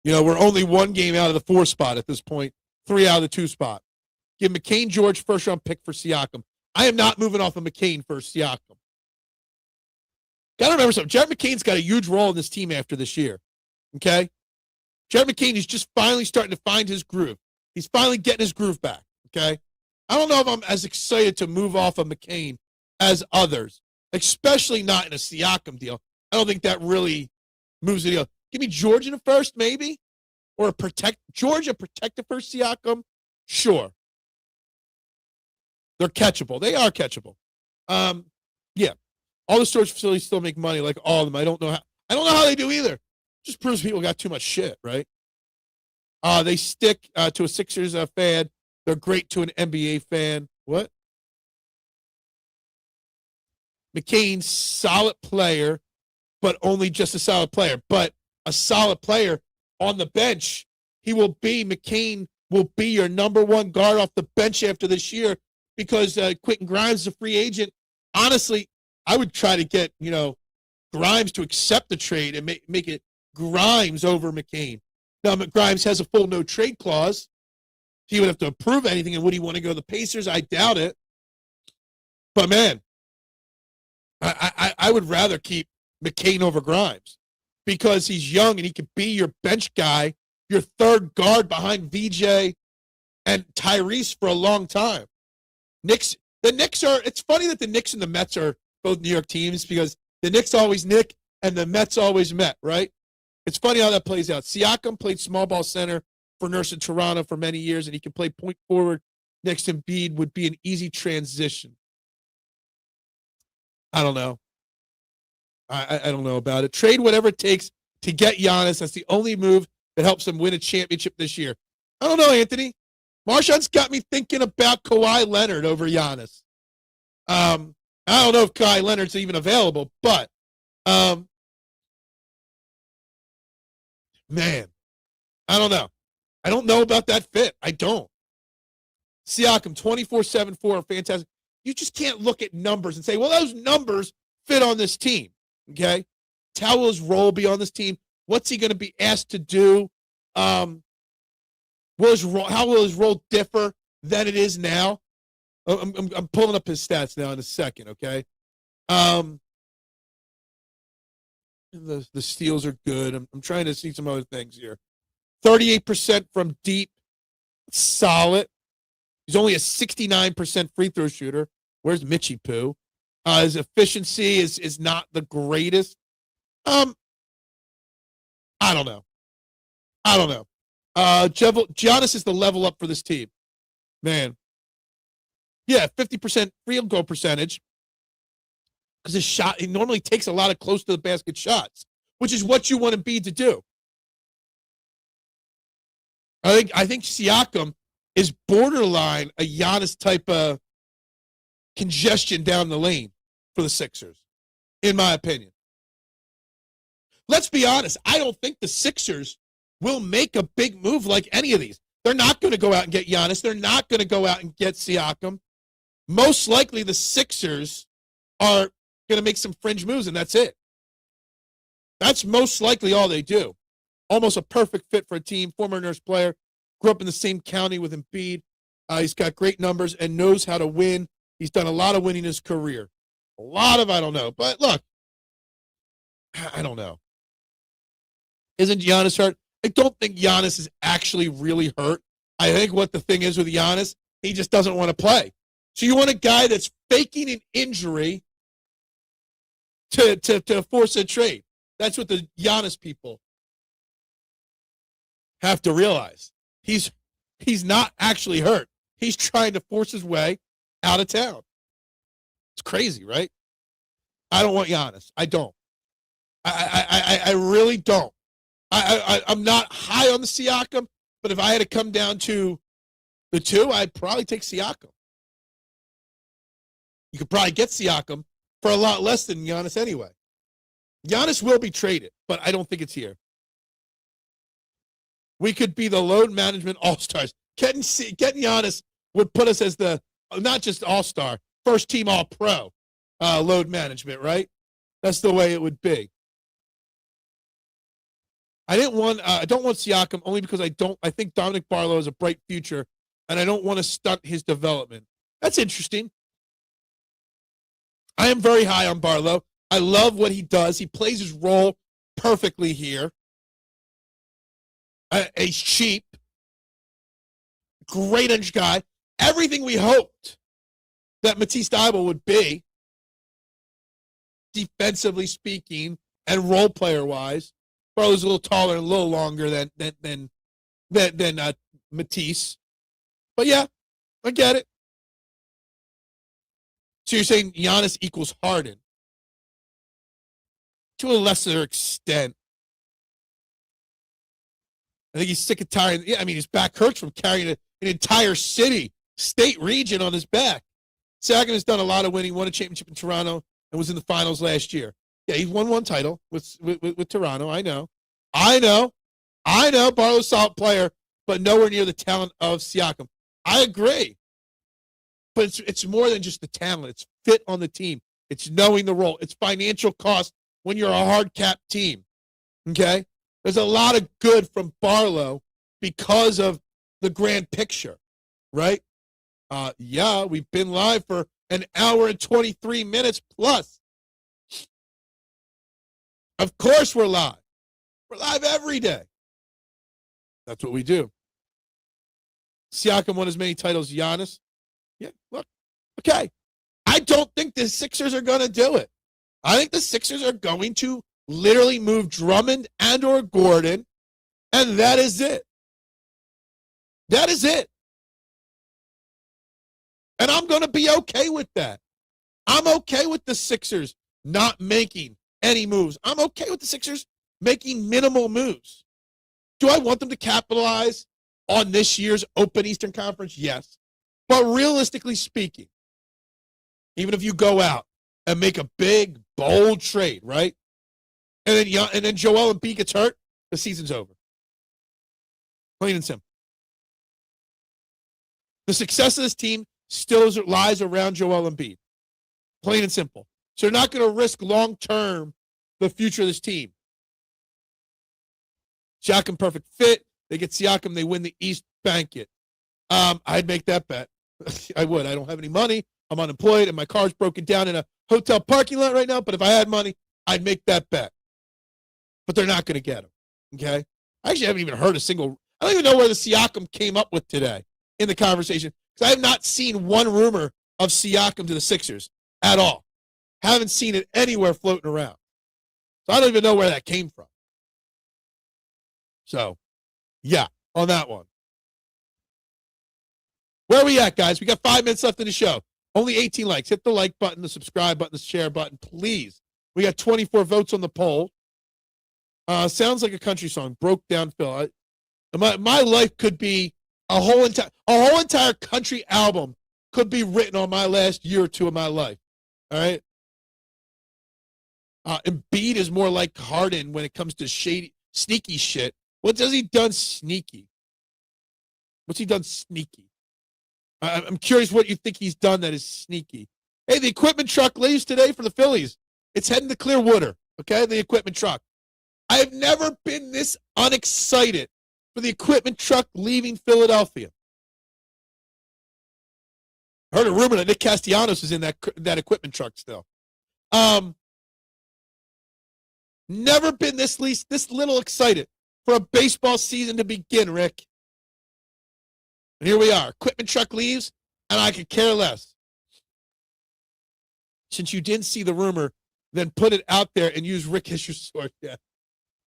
You know, we're only 1 game out of the 4 spot at this point, 3 out of the 2 spot. Give McCain George first-round pick for Siakam. I am not moving off of McCain for Siakam. Got to remember something. Jared McCain's got a huge role in this team after this year, okay? Jared McCain is just finally starting to find his groove. He's finally getting his groove back, okay? I don't know if I'm as excited to move off of McCain as others, especially not in a Siakam deal. I don't think that really moves the deal. Give me George in the first, maybe? Or George a protected first Siakam? Sure. They're catchable. They are catchable. Yeah. All the storage facilities still make money, like all of them. I don't know how they do either. Just proves people got too much shit, right? They stick to a Sixers fan. They're great to an NBA fan. What? McCain's solid player, but only just a solid player. But a solid player on the bench, McCain will be your number 1 guard off the bench after this year because Quentin Grimes is a free agent. Honestly, I would try to get, Grimes to accept the trade and make it Grimes over McCain. Now, Grimes has a full no-trade clause. He would have to approve anything, and would he want to go to the Pacers? I doubt it. But, man, I would rather keep McCain over Grimes because he's young and he could be your bench guy, your third guard behind VJ and Tyrese for a long time. The Knicks it's funny that the Knicks and the Mets are both New York teams because the Knicks always Nick and the Mets always Met, right? It's funny how that plays out. Siakam played small ball center for Nurse in Toronto for many years, and he can play point forward next to Embiid. Would be an easy transition. I don't know. I don't know about it. Trade whatever it takes to get Giannis. That's the only move that helps him win a championship this year. I don't know, Anthony. Marshawn's got me thinking about Kawhi Leonard over Giannis. I don't know if Kawhi Leonard's even available, but man, I don't know. I don't know about that fit. I don't. Siakam, 24-7-4, fantastic. You just can't look at numbers and say, well, those numbers fit on this team, okay? How will his role be on this team? What's he going to be asked to do? How will his role differ than it is now? I'm pulling up his stats now in a second, okay? The steals are good. I'm trying to see some other things here. 38% from deep, solid. He's only a 69% free throw shooter. Where's Mitchie Poo? His efficiency is not the greatest. I don't know. Giannis is the level up for this team. Man. Yeah, 50% field goal percentage. Because his shot, he normally takes a lot of close to the basket shots, which is what you want Embiid to do. I think Siakam is borderline a Giannis type of congestion down the lane for the Sixers, in my opinion. Let's be honest. I don't think the Sixers will make a big move like any of these. They're not going to go out and get Giannis. They're not going to go out and get Siakam. Most likely the Sixers are going to make some fringe moves, and that's it. That's most likely all they do. Almost a perfect fit for a team. Former Nurse player. Grew up in the same county with Embiid. He's got great numbers and knows how to win. He's done a lot of winning in his career. A lot of, I don't know. But look, I don't know. Isn't Giannis hurt? I don't think Giannis is actually really hurt. I think what the thing is with Giannis, he just doesn't want to play. So you want a guy that's faking an injury to force a trade. That's what the Giannis people have to realize. He's not actually hurt. He's trying to force his way out of town. It's crazy, right? I don't want Giannis. I don't. I really don't. I'm not high on the Siakam, but if I had to come down to the two, I'd probably take Siakam. You could probably get Siakam for a lot less than Giannis anyway. Giannis will be traded, but I don't think it's here. We could be the load management all-stars. Getting Giannis would put us as the, not just all-star, first-team all-pro load management, right? That's the way it would be. I don't want Siakam only because I think Dominic Barlow has a bright future, and I don't want to stunt his development. That's interesting. I am very high on Barlow. I love what he does. He plays his role perfectly here. He's cheap. Great edge guy. Everything we hoped that Matisse Thybulle would be, defensively speaking and role player wise. Barlow's a little taller and a little longer than Matisse. But yeah, I get it. So you're saying Giannis equals Harden? To a lesser extent. I think he's sick and tired. Yeah, I mean, his back hurts from carrying an entire city, state, region on his back. Siakam has done a lot of winning, won a championship in Toronto, and was in the finals last year. Yeah, he won one title with Toronto. I know. Barlow's a solid player, but nowhere near the talent of Siakam. I agree. But it's more than just the talent. It's fit on the team. It's knowing the role. It's financial cost when you're a hard cap team. Okay? There's a lot of good from Barlow because of the grand picture, right? Yeah, we've been live for an hour and 23 minutes plus. Of course we're live. We're live every day. That's what we do. Siakam won as many titles as Giannis. Yeah, look. Okay. I don't think the Sixers are going to do it. I think the Sixers are going to literally move Drummond and or Gordon, and that is it. That is it. And I'm going to be okay with that. I'm okay with the Sixers not making any moves. I'm okay with the Sixers making minimal moves. Do I want them to capitalize on this year's Open Eastern Conference? Yes. But realistically speaking, even if you go out and make a big, bold trade, right? And then Joel Embiid gets hurt, the season's over. Plain and simple. The success of this team still lies around Joel Embiid. Plain and simple. So they're not going to risk long-term the future of this team. Siakam, perfect fit. They get Siakam, they win the East, bank it. I'd make that bet. I would. I don't have any money. I'm unemployed, and my car's broken down in a hotel parking lot right now. But if I had money, I'd make that bet. But they're not going to get him. Okay? I actually haven't even heard a single. I don't even know where the Siakam came up with today in the conversation, because I have not seen one rumor of Siakam to the Sixers at all. Haven't seen it anywhere floating around. So I don't even know where that came from. So, yeah, on that one. Where are we at, guys? We got 5 minutes left in the show. Only 18 likes. Hit the like button, the subscribe button, the share button, please. We got 24 votes on the poll. Sounds like a country song. Broke down Phil. My life could be a whole entire country album could be written on my last year or two of my life. All right. Embiid is more like Harden when it comes to shady, sneaky shit. What has he done sneaky? What's he done sneaky? I'm curious what you think he's done that is sneaky. Hey, the equipment truck leaves today for the Phillies. It's heading to Clearwater, okay, the equipment truck. I have never been this unexcited for the equipment truck leaving Philadelphia. I heard a rumor that Nick Castellanos is in that equipment truck still. Never been this little excited for a baseball season to begin, Rick. And here we are. Equipment truck leaves, and I could care less. Since you didn't see the rumor, then put it out there and use Rick as your source. Yeah,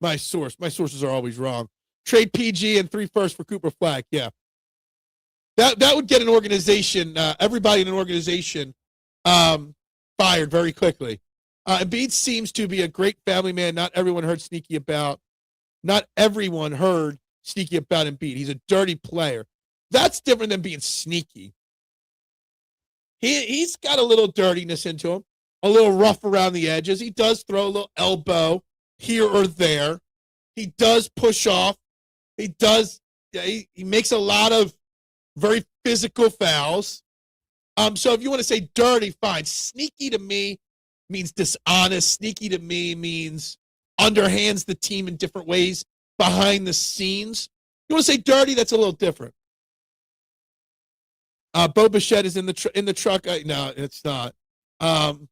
my source. My sources are always wrong. Trade PG and 3 firsts for Cooper Flag. Yeah. That would get an organization, everybody in an organization, fired very quickly. Embiid seems to be a great family man. Not everyone heard sneaky about Embiid. He's a dirty player. That's different than being sneaky. He's got a little dirtiness into him, a little rough around the edges. He does throw a little elbow here or there. He does push off. He makes a lot of very physical fouls. So if you want to say dirty, fine. Sneaky to me means dishonest. Sneaky to me means underhands the team in different ways behind the scenes. You want to say dirty, that's a little different. Bo Bichette is in the truck. No, it's not. Man,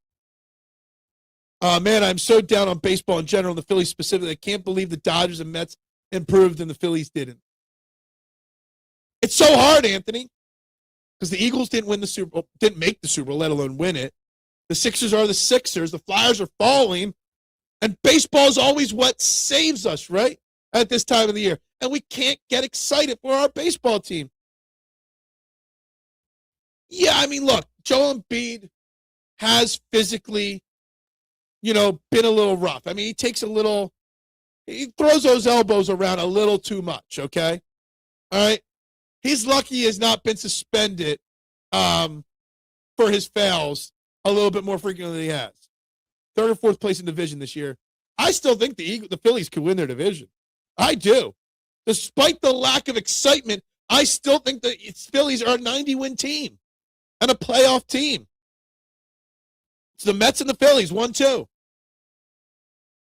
I'm so down on baseball in general, and the Phillies specifically. I can't believe the Dodgers and Mets improved and the Phillies didn't. It's so hard, Anthony, because the Eagles didn't make the Super Bowl, let alone win it. The Sixers are the Sixers. The Flyers are falling, and baseball is always what saves us, right, at this time of the year. And we can't get excited for our baseball team. Yeah, I mean, look, Joel Embiid has physically, been a little rough. I mean, he throws those elbows around a little too much, okay? All right? He's lucky he has not been suspended for his fouls a little bit more frequently than he has. 3rd or 4th place in division this year. I still think the Phillies could win their division. I do. Despite the lack of excitement, I still think the Phillies are a 90-win team and a playoff team. It's the Mets and the Phillies, 1-2.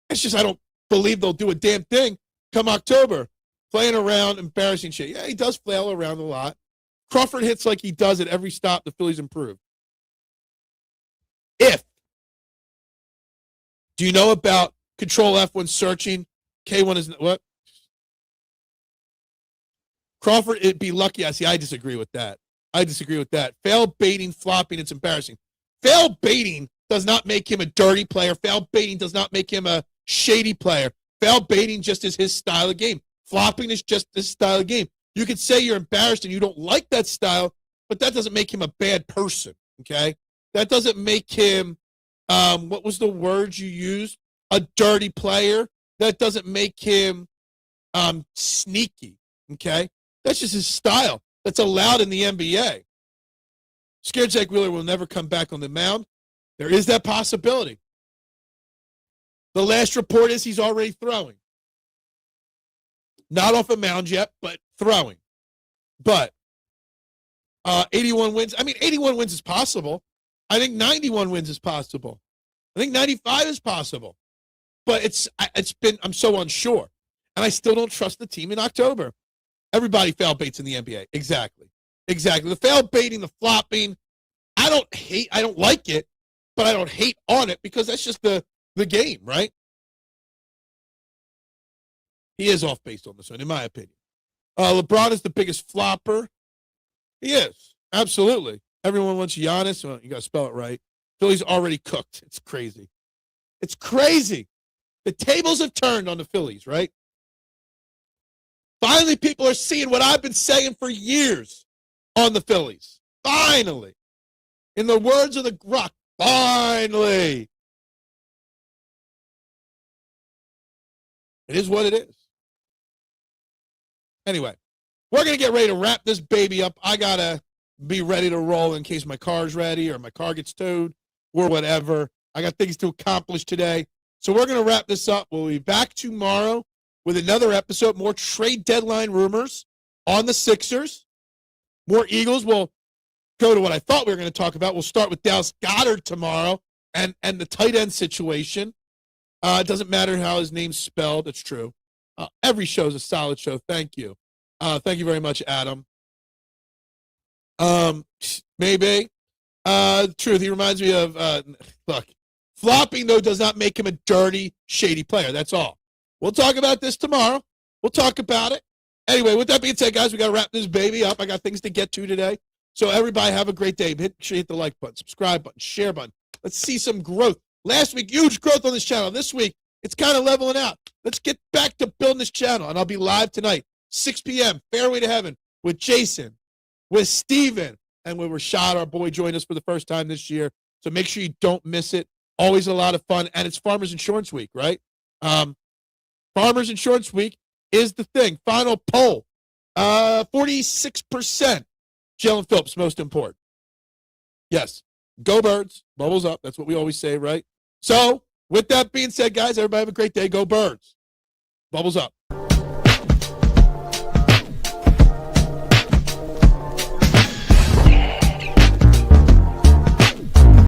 It's just I don't believe they'll do a damn thing come October. Playing around, embarrassing shit. Yeah, he does flail around a lot. Crawford hits like he does at every stop. The Phillies improve. Do you know about Control F when searching? K1 is what? Crawford, it'd be lucky. I disagree with that. Fail baiting, flopping, it's embarrassing. Fail baiting does not make him a dirty player. Foul baiting does not make him a shady player. Foul baiting just is his style of game. Flopping is just his style of game. You could say you're embarrassed and you don't like that style, but that doesn't make him a bad person, okay? That doesn't make him, what was the word you used? A dirty player. That doesn't make him sneaky, okay? That's just his style. That's allowed in the NBA. Scared Zach Wheeler will never come back on the mound. There is that possibility. The last report is he's already throwing. Not off a mound yet, but throwing. But 81 wins. I mean, 81 wins is possible. I think 91 wins is possible. I think 95 is possible. But I'm so unsure. And I still don't trust the team in October. Everybody foul baits in the NBA. Exactly. The foul baiting, the flopping, I don't like it, but I don't hate on it because that's just the game, right? He is off base on this one, in my opinion. LeBron is the biggest flopper. He is. Absolutely. Everyone wants Giannis. Well, you got to spell it right. Philly's already cooked. It's crazy. The tables have turned on the Phillies, right? Finally, people are seeing what I've been saying for years on the Phillies. Finally. In the words of the Rock, finally. It is what it is. Anyway, we're going to get ready to wrap this baby up. I got to be ready to roll in case my car's ready or my car gets towed or whatever. I got things to accomplish today. So we're going to wrap this up. We'll be back tomorrow with another episode, more trade deadline rumors on the Sixers. More Eagles. We'll go to what I thought we were going to talk about. We'll start with Dallas Goedert tomorrow and the tight end situation. It doesn't matter how his name's spelled. It's true. Every show is a solid show. Thank you. Thank you very much, Adam. Maybe. Truth, he reminds me of, look, flopping, though, does not make him a dirty, shady player. That's all. We'll talk about this tomorrow. We'll talk about it. Anyway, with that being said, guys, we got to wrap this baby up. I got things to get to today. So everybody have a great day. Make sure you hit the like button, subscribe button, share button. Let's see some growth. Last week, huge growth on this channel. This week, it's kind of leveling out. Let's get back to building this channel. And I'll be live tonight, 6 p.m., Fairway to Heaven, with Jason, with Steven, and with Rashad, our boy, joined us for the first time this year. So make sure you don't miss it. Always a lot of fun. And it's Farmers Insurance Week, right? Farmers Insurance Week is the thing. Final poll. 46%. Jaelan Phillips, most important. Yes. Go Birds. Bubbles up. That's what we always say, right? So, with that being said, guys, everybody have a great day. Go Birds. Bubbles up.